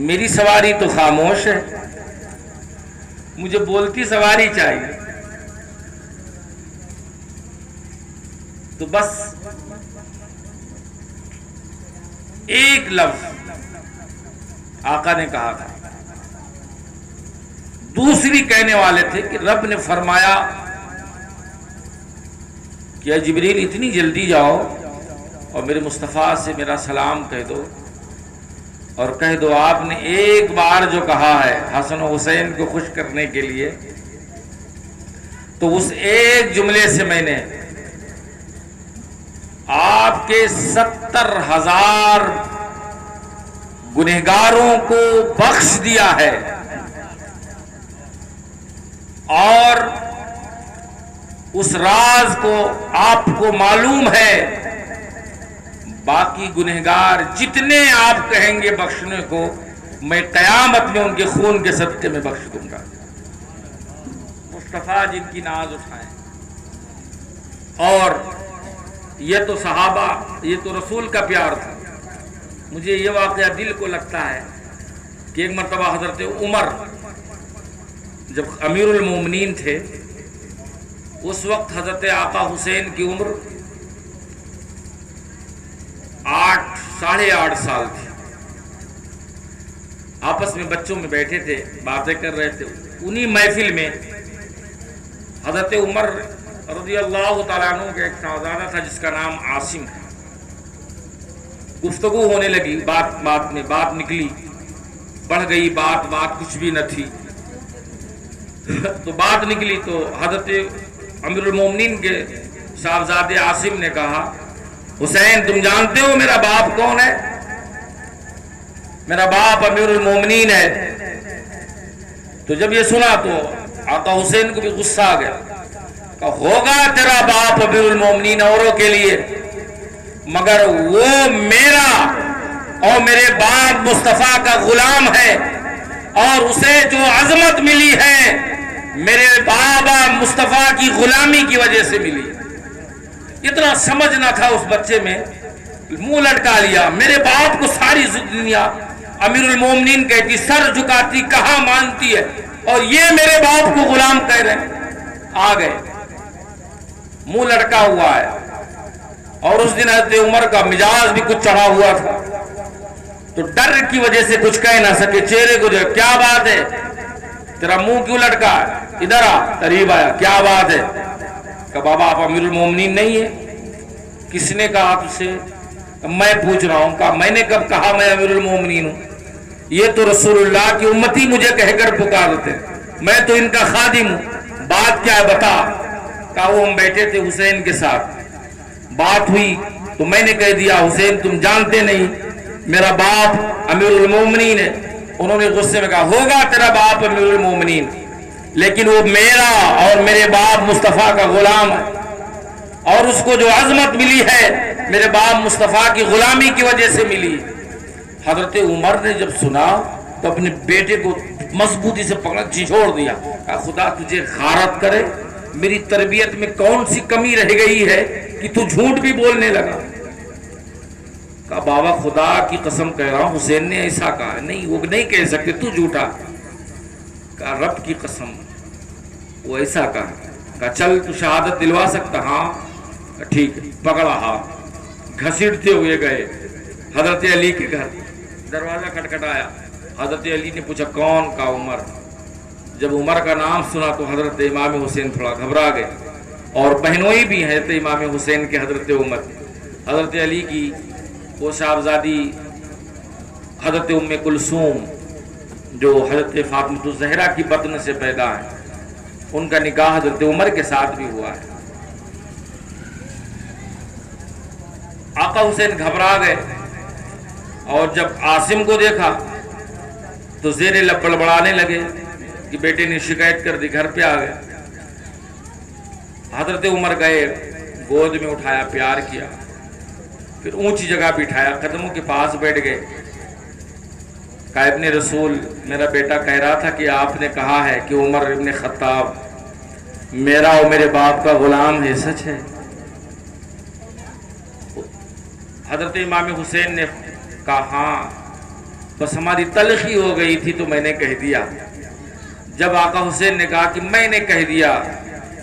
میری سواری تو خاموش ہے، مجھے بولتی سواری چاہیے. تو بس ایک لفظ آقا نے کہا تھا. دوسری کہنے والے تھے کہ رب نے فرمایا کہ اے جبریل اتنی جلدی جاؤ اور میرے مصطفیٰ سے میرا سلام کہہ دو، اور کہہ دو آپ نے ایک بار جو کہا ہے حسن و حسین کو خوش کرنے کے لیے، تو اس ایک جملے سے میں نے آپ کے 70,000 گنہگاروں کو بخش دیا ہے، اور اس راز کو آپ کو معلوم ہے. باقی گنہگار جتنے آپ کہیں گے بخشنے کو، میں قیامت میں ان کے خون کے صدقے میں بخش دوں گا. مصطفیٰ جن کی ناز اٹھائیں. اور یہ تو صحابہ، یہ تو رسول کا پیار تھا. مجھے یہ واقعہ دل کو لگتا ہے کہ ایک مرتبہ حضرت عمر جب امیر المومنین تھے، اس وقت حضرت آقا حسین کی عمر 8.5 سال تھی. آپس میں بچوں میں بیٹھے تھے، باتیں کر رہے تھے. انہی محفل میں حضرت عمر رضی اللہ تعالیٰ عنہ کا ایک صاحبزادہ تھا جس کا نام عاصم ہے. گفتگو ہونے لگی، بات میں بات نکلی، بڑھ گئی بات کچھ بھی نہ تھی. تو بات نکلی تو حضرت امیر المومنین کے صاحبزادے عاصم نے کہا، حسین تم جانتے ہو میرا باپ کون ہے؟ میرا باپ امیر المومنین ہے. تو جب یہ سنا تو آقا حسین کو بھی غصہ آ گیا. کہ ہوگا تیرا باپ امیر المومنین اوروں کے لیے، مگر وہ میرا اور میرے باپ مصطفیٰ کا غلام ہے، اور اسے جو عظمت ملی ہے میرے بابا مصطفیٰ کی غلامی کی وجہ سے ملی. اتنا سمجھ نہ تھا اس بچے میں، منہ لٹکا لیا. میرے باپ کو ساری دنیا امیر المومنین کہتی، سر جھکاتی، کہاں مانتی ہے، اور یہ میرے باپ کو غلام کہہ رہے ہیں. آ گئے، منہ لٹکا ہوا ہے. اور اس دن حضرت عمر کا مزاج بھی کچھ چڑھا ہوا تھا، تو ڈر کی وجہ سے کچھ کہہ نہ سکے. چہرے کو جو کیا بات ہے، تیرا منہ کیوں لٹکا ہے، ادھر آ. قریب آیا، کیا بات ہے؟ کہ بابا آپ امیر المومنین نہیں ہے. کس نے کہا تجھ سے؟ میں پوچھ رہا ہوں. کہا میں نے کب کہا میں امیر المومنین ہوں؟ یہ تو رسول اللہ کی امتی مجھے کہہ کر پکارتے، میں تو ان کا خادم ہوں. بات کیا ہے بتا. کہا وہ ہم بیٹھے تھے حسین کے ساتھ، بات ہوئی تو میں نے کہہ دیا حسین تم جانتے نہیں میرا باپ امیر المومنین ہے. انہوں نے غصے میں کہا ہوگا تیرا باپ امیر المومنین، لیکن وہ میرا اور میرے باپ مصطفیٰ کا غلام ہے، اور اس کو جو عظمت ملی ہے میرے باپ مصطفیٰ کی غلامی کی وجہ سے ملی. حضرت عمر نے جب سنا تو اپنے بیٹے کو مضبوطی سے پکڑا، جھنجھوڑ دیا. کہا خدا تجھے غارت کرے، میری تربیت میں کون سی کمی رہ گئی ہے کہ تو جھوٹ بھی بولنے لگا. کہا بابا خدا کی قسم کہہ رہا ہوں حسین نے ایسا کہا. نہیں وہ نہیں کہہ سکتے، تو جھوٹا. کہا رب کی قسم وہ ایسا کہا. کہا چل تو شہادت دلوا سکتا؟ ہاں. ٹھیک ہے. پکڑا ہاتھ، گھسیٹتے ہوئے گئے حضرت علی کے گھر. دروازہ کھٹکھٹایا. حضرت علی نے پوچھا کون؟ کہا عمر. جب عمر کا نام سنا تو حضرت امام حسین تھوڑا گھبرا گئے، اور بہنوئی بھی ہیں حضرت امام حسین کے حضرت عمر. حضرت علی کی وہ صاحبزادی حضرت ام کلثوم جو حضرت فاطمہ الزہرا کی بطن سے پیدا ہے، ان کا نکاح حضرت عمر کے ساتھ بھی ہوا ہے. آقا حسین گھبرا گئے، اور جب عاصم کو دیکھا تو زیر لب بڑبڑانے لگے کہ بیٹے نے شکایت کر دی. گھر پہ آ گئے. حضرت عمر گئے، گود میں اٹھایا، پیار کیا، پھر اونچی جگہ بٹھایا، قدموں کے پاس بیٹھ گئے. کہا ابن رسول میرا بیٹا کہہ رہا تھا کہ آپ نے کہا ہے کہ عمر ابن خطاب میرا اور میرے باپ کا غلام ہے، سچ ہے؟ حضرت امام حسین نے کہا ہاں. بس ہماری تلخی ہو گئی تھی تو میں نے کہہ دیا۔ جب آقا حسین نے کہا کہ میں نے کہہ دیا،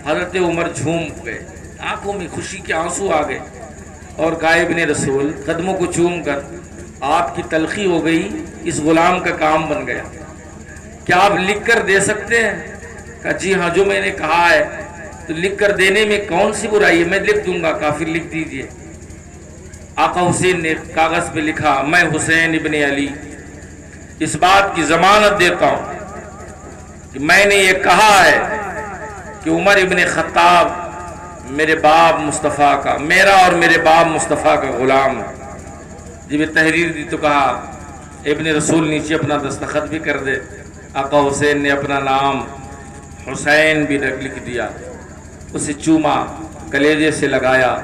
حضرت عمر جھوم گئے، آنکھوں میں خوشی کے آنسو آ گئے، اور کہا ابن رسول قدموں کو چوم کر آپ کی تلخی ہو گئی، اس غلام کا کام بن گیا، کیا آپ لکھ کر دے سکتے ہیں؟ کہا جی ہاں، جو میں نے کہا ہے تو لکھ کر دینے میں کون سی برائی ہے، میں لکھ دوں گا۔ کہا پھر لکھ دیجئے۔ آقا حسین نے کاغذ پہ لکھا، میں حسین ابن علی اس بات کی ضمانت دیتا ہوں کہ میں نے یہ کہا ہے کہ عمر ابن خطاب میرے باپ مصطفیٰ کا، میرا اور میرے باپ مصطفیٰ کا غلام ہے۔ جب یہ تحریر دی تو کہا ابن رسول نیچے اپنا دستخط بھی کر دے۔ آقا حسین نے اپنا نام حسین بھی لکھ دیا، اسے چوما، کلیجے سے لگایا،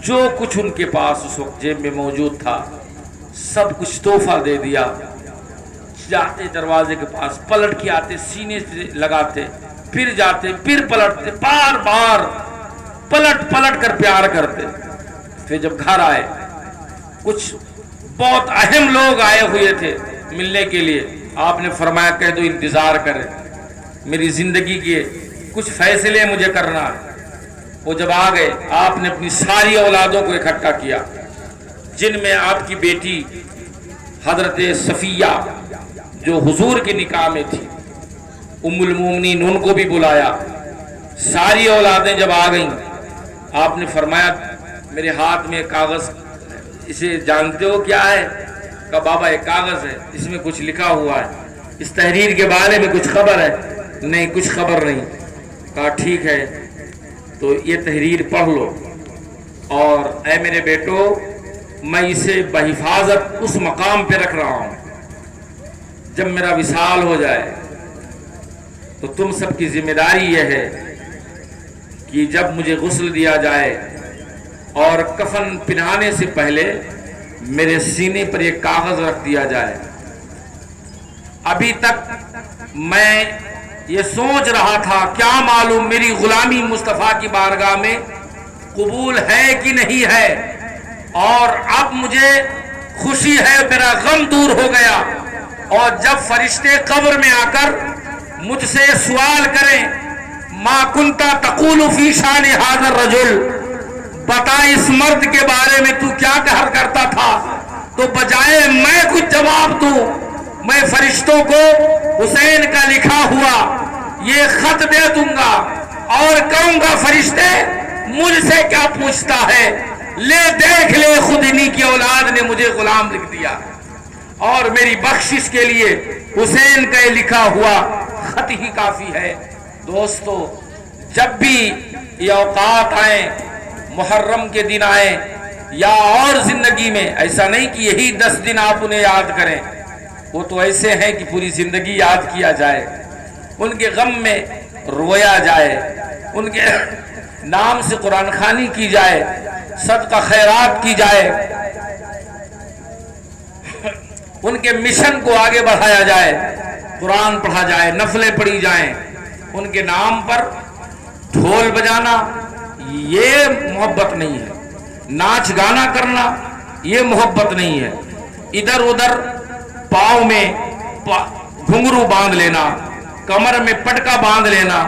جو کچھ ان کے پاس اس وقت جیب میں موجود تھا سب کچھ تحفہ دے دیا۔ جاتے دروازے کے پاس، پلٹ کے آتے، سینے سے لگاتے، پھر جاتے، پھر پلٹتے، بار بار پلٹ پلٹ کر پیار کرتے۔ پھر جب گھر آئے، کچھ بہت اہم لوگ آئے ہوئے تھے ملنے کے لیے، آپ نے فرمایا کہہ دو انتظار کریں، میری زندگی کے کچھ فیصلے مجھے کرنا ہے۔ وہ جب آ گئے، آپ نے اپنی ساری اولادوں کو اکٹھا کیا، جن میں آپ کی بیٹی حضرت صفیہ جو حضور کے نکاح میں تھی، ام المومنین، ان کو بھی بلایا۔ ساری اولادیں جب آ گئیں، آپ نے فرمایا میرے ہاتھ میں کاغذ، اسے جانتے ہو کیا ہے؟ کہا بابا ایک کاغذ ہے، اس میں کچھ لکھا ہوا ہے، اس تحریر کے بارے میں کچھ خبر ہے؟ نہیں، کچھ خبر نہیں۔ کہا ٹھیک ہے، تو یہ تحریر پڑھ لو، اور اے میرے بیٹو، میں اسے بحفاظت اس مقام پہ رکھ رہا ہوں، جب میرا وصال ہو جائے تو تم سب کی ذمہ داری یہ ہے کہ جب مجھے غسل دیا جائے اور کفن پہنانے سے پہلے میرے سینے پر یہ کاغذ رکھ دیا جائے۔ ابھی تک میں یہ سوچ رہا تھا، کیا معلوم میری غلامی مصطفیٰ کی بارگاہ میں قبول ہے کہ نہیں ہے، اور اب مجھے خوشی ہے، میرا غم دور ہو گیا۔ اور جب فرشتے قبر میں آ کر مجھ سے سوال کریں، ما کنتا تقول فی شان ھذا الرجل، بتا اس مرد کے بارے میں تو کیا کہا کرتا تھا، تو بجائے میں کچھ جواب دوں، میں فرشتوں کو حسین کا لکھا ہوا یہ خط دے دوں گا اور کہوں گا فرشتے مجھ سے کیا پوچھتا ہے، لے دیکھ لے، خود انہی کی اولاد نے مجھے غلام لکھ دیا، اور میری بخشش کے لیے حسین کا لکھا ہوا خط ہی کافی ہے۔ دوستو، جب بھی یہ اوقات آئیں، محرم کے دن آئیں یا اور زندگی میں، ایسا نہیں کہ یہی 10 دن آپ انہیں یاد کریں، وہ تو ایسے ہیں کہ پوری زندگی یاد کیا جائے، ان کے غم میں رویا جائے، ان کے نام سے قرآن خوانی کی جائے، صدقہ خیرات کی جائے، ان کے مشن کو آگے بڑھایا جائے، قرآن پڑھا جائے، نفلیں پڑھی جائیں، ان کے نام پر ڈھول بجانا یہ محبت نہیں ہے، ناچ گانا کرنا یہ محبت نہیں ہے، ادھر ادھر پاؤں میں گھنگرو باندھ لینا، کمر میں پٹکا باندھ لینا،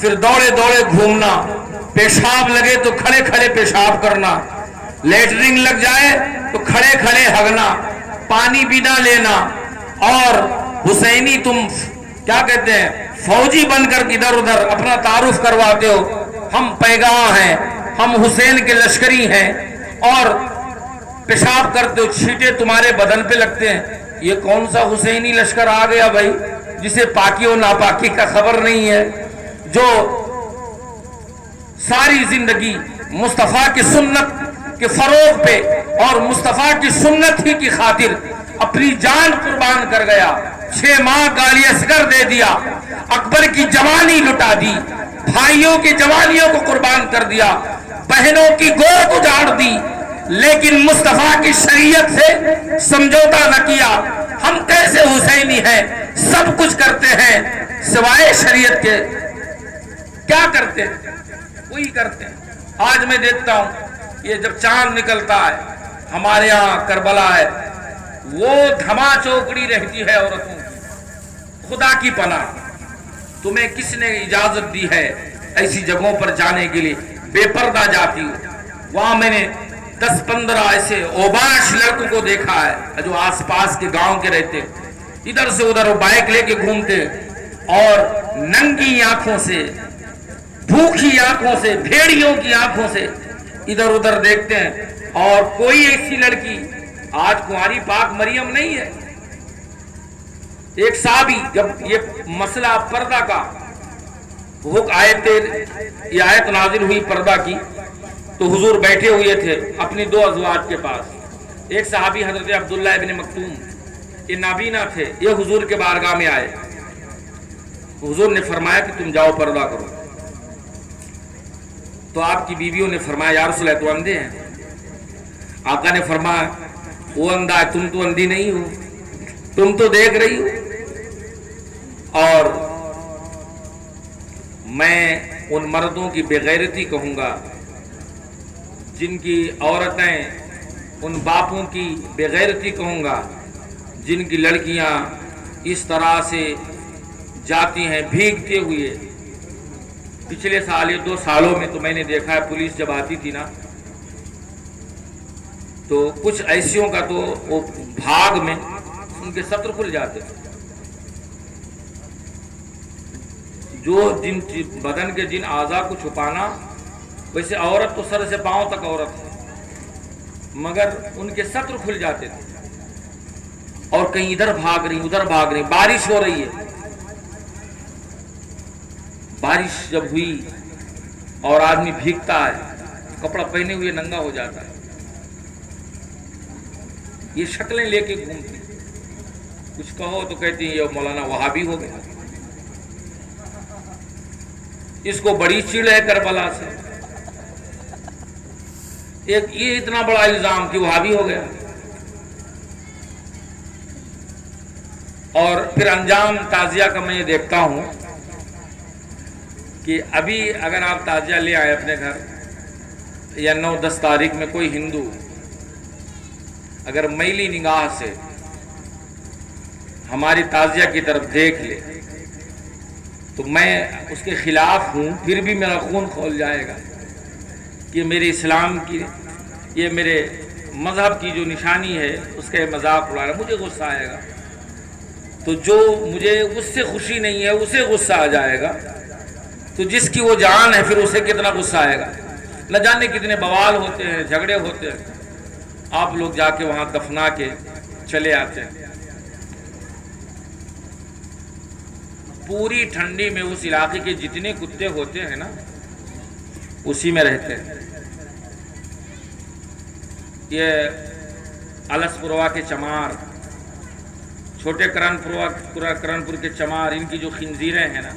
پھر دوڑے دوڑے گھومنا، پیشاب لگے تو کھڑے کھڑے پیشاب کرنا، لیٹرنگ لگ جائے تو کھڑے کھڑے ہگنا، پانی بھی نہ لینا، اور حسینی تم کیا کہتے ہیں فوجی بن کر ادھر ادھر اپنا تعارف کرواتے ہو، ہم پیگاں ہیں، ہم حسین کے لشکری ہیں، اور پیشاب کرتے ہو، چھینٹے تمہارے بدن پہ لگتے ہیں، یہ کون سا حسینی لشکر آ گیا بھائی جسے پاکی و ناپاکی کا خبر نہیں ہے، جو ساری زندگی مصطفیٰ کی سنت کے فروغ پہ اور مصطفیٰ کی سنت ہی کی خاطر اپنی جان قربان کر گیا، 6 ماہ گالی اصغر دے دیا، اکبر کی جوانی لٹا دی، بھائیوں کی جوانیوں کو قربان کر دیا، بہنوں کی گود اجاڑ دی، لیکن مصطفیٰ کی شریعت سے سمجھوتا نہ کیا۔ ہم کیسے حسینی ہیں، سب کچھ کرتے ہیں سوائے شریعت کے، کیا کرتے ہیں؟ وہی کرتے ہیں۔ آج میں دیکھتا ہوں یہ جب چاند نکلتا ہے، ہمارے ہاں کربلا ہے، وہ دھما چوکڑی رہتی ہے عورتوں کی. خدا کی پناہ تمہیں کس نے اجازت دی ہے ایسی جگہوں پر جانے کے لیے؟ بے پردہ جاتی ہو. وہاں میں نے 10-15 ایسے اوباش لڑکوں کو دیکھا ہے جو آس پاس کے گاؤں کے رہتے, ادھر سے ادھر وہ بائک لے کے گھومتے اور ننگی آنکھوں سے, بھوکی آنکھوں سے, بھیڑیوں کی آنکھوں سے ادھر ادھر دیکھتے ہیں. اور کوئی ایسی لڑکی آج کنواری پاک مریم نہیں ہے. ایک صحابی جب یہ مسئلہ پردہ کا یہ آیت نازل ہوئی پردہ کی, تو حضور بیٹھے ہوئے تھے اپنی 2 ازواج کے پاس. ایک صحابی حضرت عبداللہ ابن مکتوم یہ نابینا تھے, یہ حضور کے بارگاہ میں آئے. حضور نے فرمایا کہ تم جاؤ پردہ کرو. تو آپ کی بیویوں نے فرمایا یا رسول اللہ تو اندھے ہیں. آقا نے فرمایا وہ اندھا ہے, تم تو اندھی نہیں ہو, تم تو دیکھ رہی ہو. اور میں ان مردوں کی بے غیرتی کہوں گا جن کی عورتیں, ان باپوں کی بے غیرتی کہوں گا جن کی لڑکیاں اس طرح سے جاتی ہیں بھیگتے ہوئے. پچھلے سال یہ 2 سالوں میں تو میں نے دیکھا ہے پولیس جب آتی تھی نا تو کچھ ایسیوں کا تو وہ بھاگ میں ان کے سطر کھل جاتے تھے. جو جن بدن کے جن اعضاء کو چھپانا, ویسے عورت تو سر سے پاؤں تک عورت ہے, مگر ان کے سطر کھل جاتے تھے اور کہیں ادھر بھاگ رہی ادھر بھاگ رہی. بارش ہو رہی ہے, بارش جب ہوئی اور آدمی بھیگتا ہے, کپڑا پہنے ہوئے ننگا ہو جاتا ہے, یہ شکلیں لے کے گھومتی. کچھ کہو تو کہتی ہیں یہ مولانا وہابی ہو گیا, اس کو بڑی چڑ ہے کربلا سے. یہ اتنا بڑا الزام کہ وہابی ہو گیا. اور پھر انجام تعزیہ کا میں یہ دیکھتا ہوں کہ ابھی اگر آپ تعزیہ لے آئے اپنے گھر یا 9-10 تاریخ میں کوئی ہندو اگر میلی نگاہ سے ہماری تعزیہ کی طرف دیکھ لے تو میں اس کے خلاف ہوں, پھر بھی میرا خون کھول جائے گا کہ میرے اسلام کی, یہ میرے مذہب کی جو نشانی ہے اس کا مذاق اڑا رہا, مجھے غصہ آئے گا. تو جو مجھے اس سے خوشی نہیں ہے اسے غصہ آ جائے گا, تو جس کی وہ جان ہے پھر اسے کتنا غصہ آئے گا. نہ جانے کتنے بوال ہوتے ہیں, جھگڑے ہوتے ہیں, آپ لوگ جا کے وہاں دفنا کے چلے آتے ہیں. پوری ٹھنڈی میں اس علاقے کے جتنے کتے ہوتے ہیں نا اسی میں رہتے ہیں. یہ الس پوروا کے چمار, چھوٹے کرنپور کے چمار, ان کی جو خنزیریں ہیں نا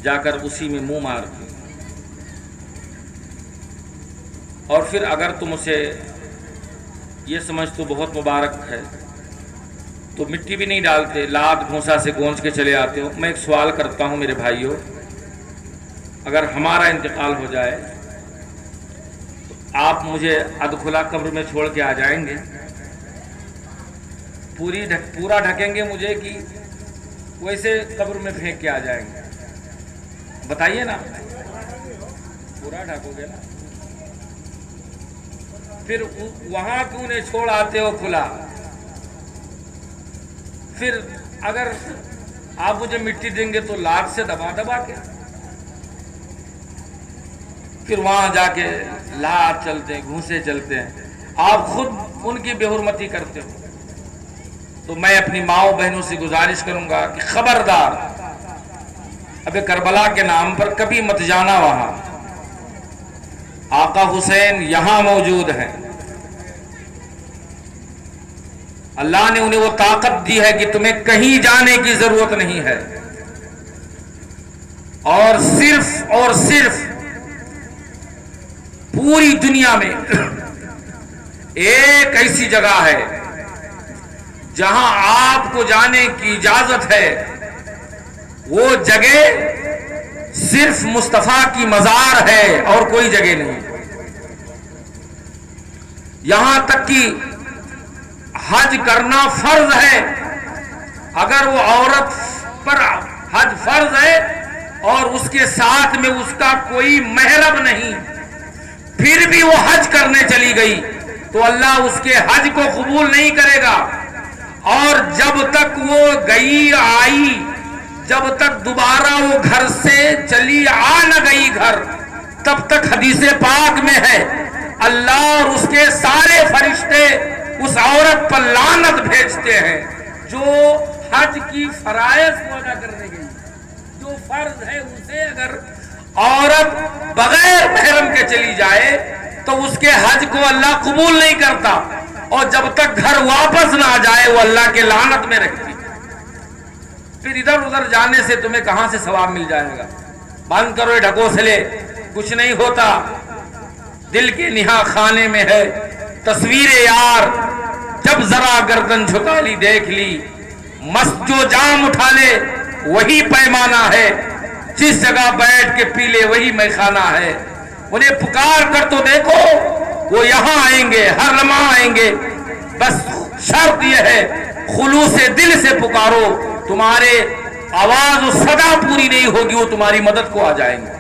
جا کر اسی میں منہ مارتی. اور پھر اگر تم اسے یہ سمجھ تو بہت مبارک ہے تو مٹی بھی نہیں ڈالتے, لات گھونسا سے گونج کے چلے آتے ہو. میں ایک سوال کرتا ہوں میرے بھائیوں, اگر ہمارا انتقال ہو جائے تو آپ مجھے ادکھلا قبر میں چھوڑ کے آ جائیں گے؟ پورا ڈھکیں گے مجھے کہ ویسے قبر میں پھینک کے آ جائیں گے؟ بتائیے نا, پورا ڈھکو گے نا. پھر وہاں کیوں نہیں چھوڑ آتے ہو کھلا؟ پھر اگر آپ مجھے مٹی دیں گے تو لاٹ سے دبا دبا کے, پھر وہاں جا کے لاٹ چلتے ہیں, گھونسے چلتے ہیں, آپ خود ان کی بے حرمتی کرتے ہو. تو میں اپنی ماؤں بہنوں سے گزارش کروں گا کہ خبردار اب کربلا کے نام پر کبھی مت جانا وہاں. آقا حسین یہاں موجود ہیں, اللہ نے انہیں وہ طاقت دی ہے کہ تمہیں کہیں جانے کی ضرورت نہیں ہے, اور صرف پوری دنیا میں ایک ایسی جگہ ہے جہاں آپ کو جانے کی اجازت ہے, وہ جگہ صرف مصطفیٰ کی مزار ہے اور کوئی جگہ نہیں. یہاں تک کہ حج کرنا فرض ہے. اگر وہ عورت پر حج فرض ہے اور اس کے ساتھ میں اس کا کوئی محرم نہیں، پھر بھی وہ حج کرنے چلی گئی تو اللہ اس کے حج کو قبول نہیں کرے گا. اور جب تک وہ گئی آئی، جب تک دوبارہ وہ گھر سے چلی نہ گئی گھر، تب تک حدیث پاک میں ہے اللہ اور اس کے سارے فرشتے اس عورت پر لعنت بھیجتے ہیں جو حج کی فرائض کو ادا کرنے گئی. جو فرض ہے اسے اگر عورت بغیر محرم کے چلی جائے تو اس کے حج کو اللہ قبول نہیں کرتا، اور جب تک گھر واپس نہ آ جائے وہ اللہ کے لعنت میں رہتی. پھر ادھر ادھر جانے سے تمہیں کہاں سے ثواب مل جائے گا؟ بند کرو یہ ڈھکوسلے، کچھ نہیں ہوتا. دل کے نہا خانے میں ہے تصویر یار، جب ذرا گردن جھکا لی دیکھ لی، مست جو جام اٹھا لے وہی پیمانہ ہے، جس جگہ بیٹھ کے پی لے وہی میخانہ ہے. انہیں پکار کر تو دیکھو، وہ یہاں آئیں گے، ہر لمحہ آئیں گے. بس شرط یہ ہے خلوص دل سے پکارو، تمہارے آواز و صدا پوری نہیں ہوگی، وہ تمہاری مدد کو آ جائیں گے.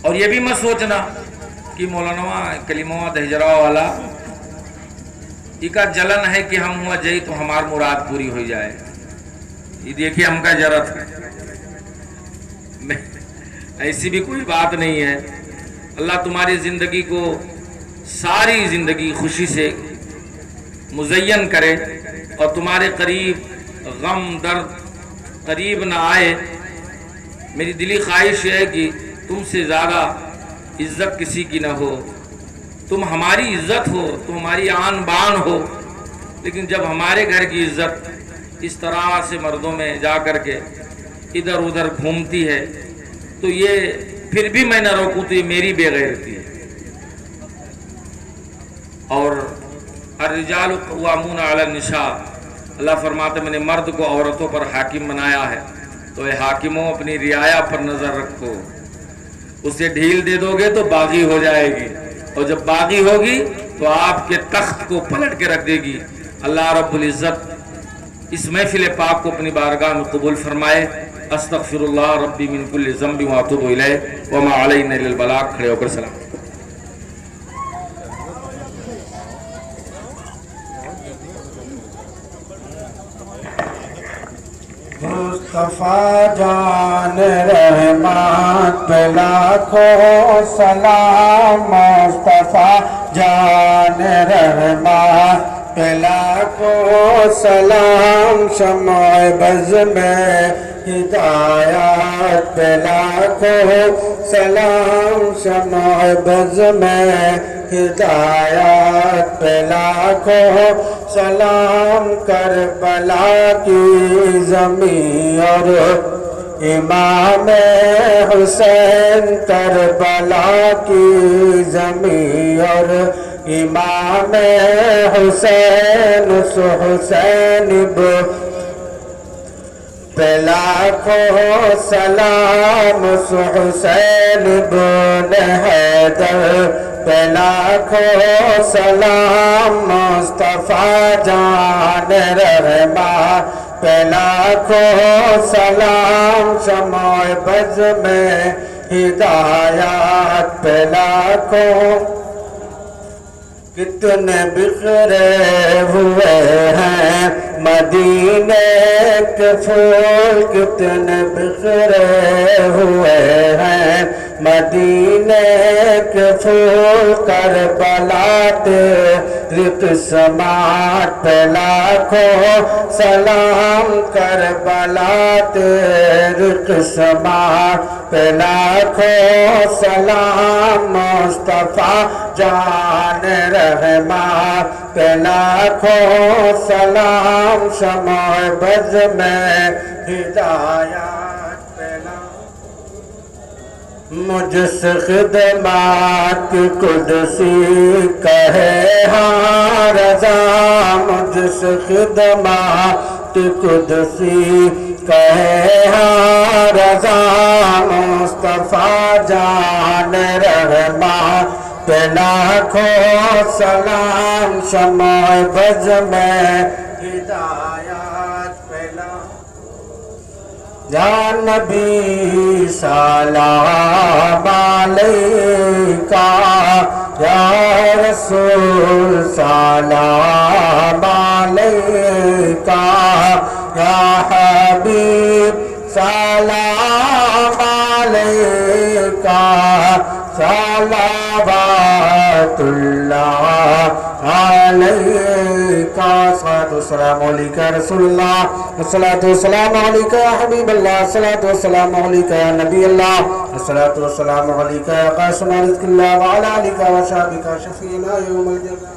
اور یہ بھی مت سوچنا کہ مولانا کلمہ دہجرا والا یہ کا جلن ہے کہ ہم ہوا جائی تو ہمار مراد پوری ہو جائے. یہ دیکھیے ہم کا جرت ہے، ایسی بھی کوئی بات نہیں ہے. اللہ تمہاری زندگی کو ساری زندگی خوشی سے مزین کرے اور تمہارے قریب غم درد قریب نہ آئے. میری دلی خواہش ہے کہ تم سے زیادہ عزت کسی کی نہ ہو. تم ہماری عزت ہو، تم ہماری آن بان ہو، لیکن جب ہمارے گھر کی عزت اس طرح سے مردوں میں جا کر کے ادھر ادھر گھومتی ہے تو یہ پھر بھی میں نہ روکوں تو یہ میری بے غیرتی ہے. اور الرجال قوامون علی النساء، اللہ فرماتا ہے میں نے مرد کو عورتوں پر حاکم بنایا ہے، تو اے حاکموں اپنی رعایا پر نظر رکھو. اسے ڈھیل دے دو گے تو باغی ہو جائے گی، اور جب باغی ہوگی تو آپ کے تخت کو پلٹ کے رکھ دے گی. اللہ رب العزت اس محفل پاک کو اپنی بارگاہ میں قبول فرمائے. استغفر اللہ ربی من کل ذنب واتوب الیہ وما علینا الا البلاغ. کھڑے ہو کر سلام. مصطفیٰ جان رحمت پہ لاکھوں سلام، مصطفیٰ جان رحمت پہ لاکھوں سلام، شمع بز میں ہدایت پہ لاکھوں سلام، شمع بز میں ہدایت پہ لاکھوں سلام، کربلا کی زمین اور امام حسین، کربلا کی زمین اور امام حسین، اس حسین پہ لاکھوں سلام، اس حسین بن حیدر پہ لاکھوں سلام، مصطفیٰ جان رحمت پہ لاکھوں سلام، شمع بز میں ہدایت پہ لاکھوں. کتنے بکھرے ہوئے ہیں مدینے کے پھول، کتنے بکھرے ہوئے ہیں مدینے کے پھول، کربلا تیری قسمت پہ لاکھوں سلام، کربلا تیری قسمت پہ لاکھوں سلام، مصطفیٰ جان رحمت پہ لاکھوں سلام، شمع بز میں ہدایت پہ مجھ سے خدمات قدسی کہے ہاں رضا جس خدمات قدسی کہے ہاں رضا مصطفیٰ جان رحمان پہ لاکھوں سلام شمع بز میں ہدایات پہلا یا نبی سلام علیکہ یا رسول سلام علیکہ یا حبیب سلام علیکہ صلوات اللہ علیکہ الصلاۃ والسلام علیکہ رسول اللہ الصلاۃ والسلام علیکہ یا حبیب اللہ الصلاۃ والسلام علیکہ یا نبی اللہ الصلاۃ والسلام علیکہ یا قاسم رزق اللہ وعلی آلکہ وصحبہ شفیعنا یوم الجزاء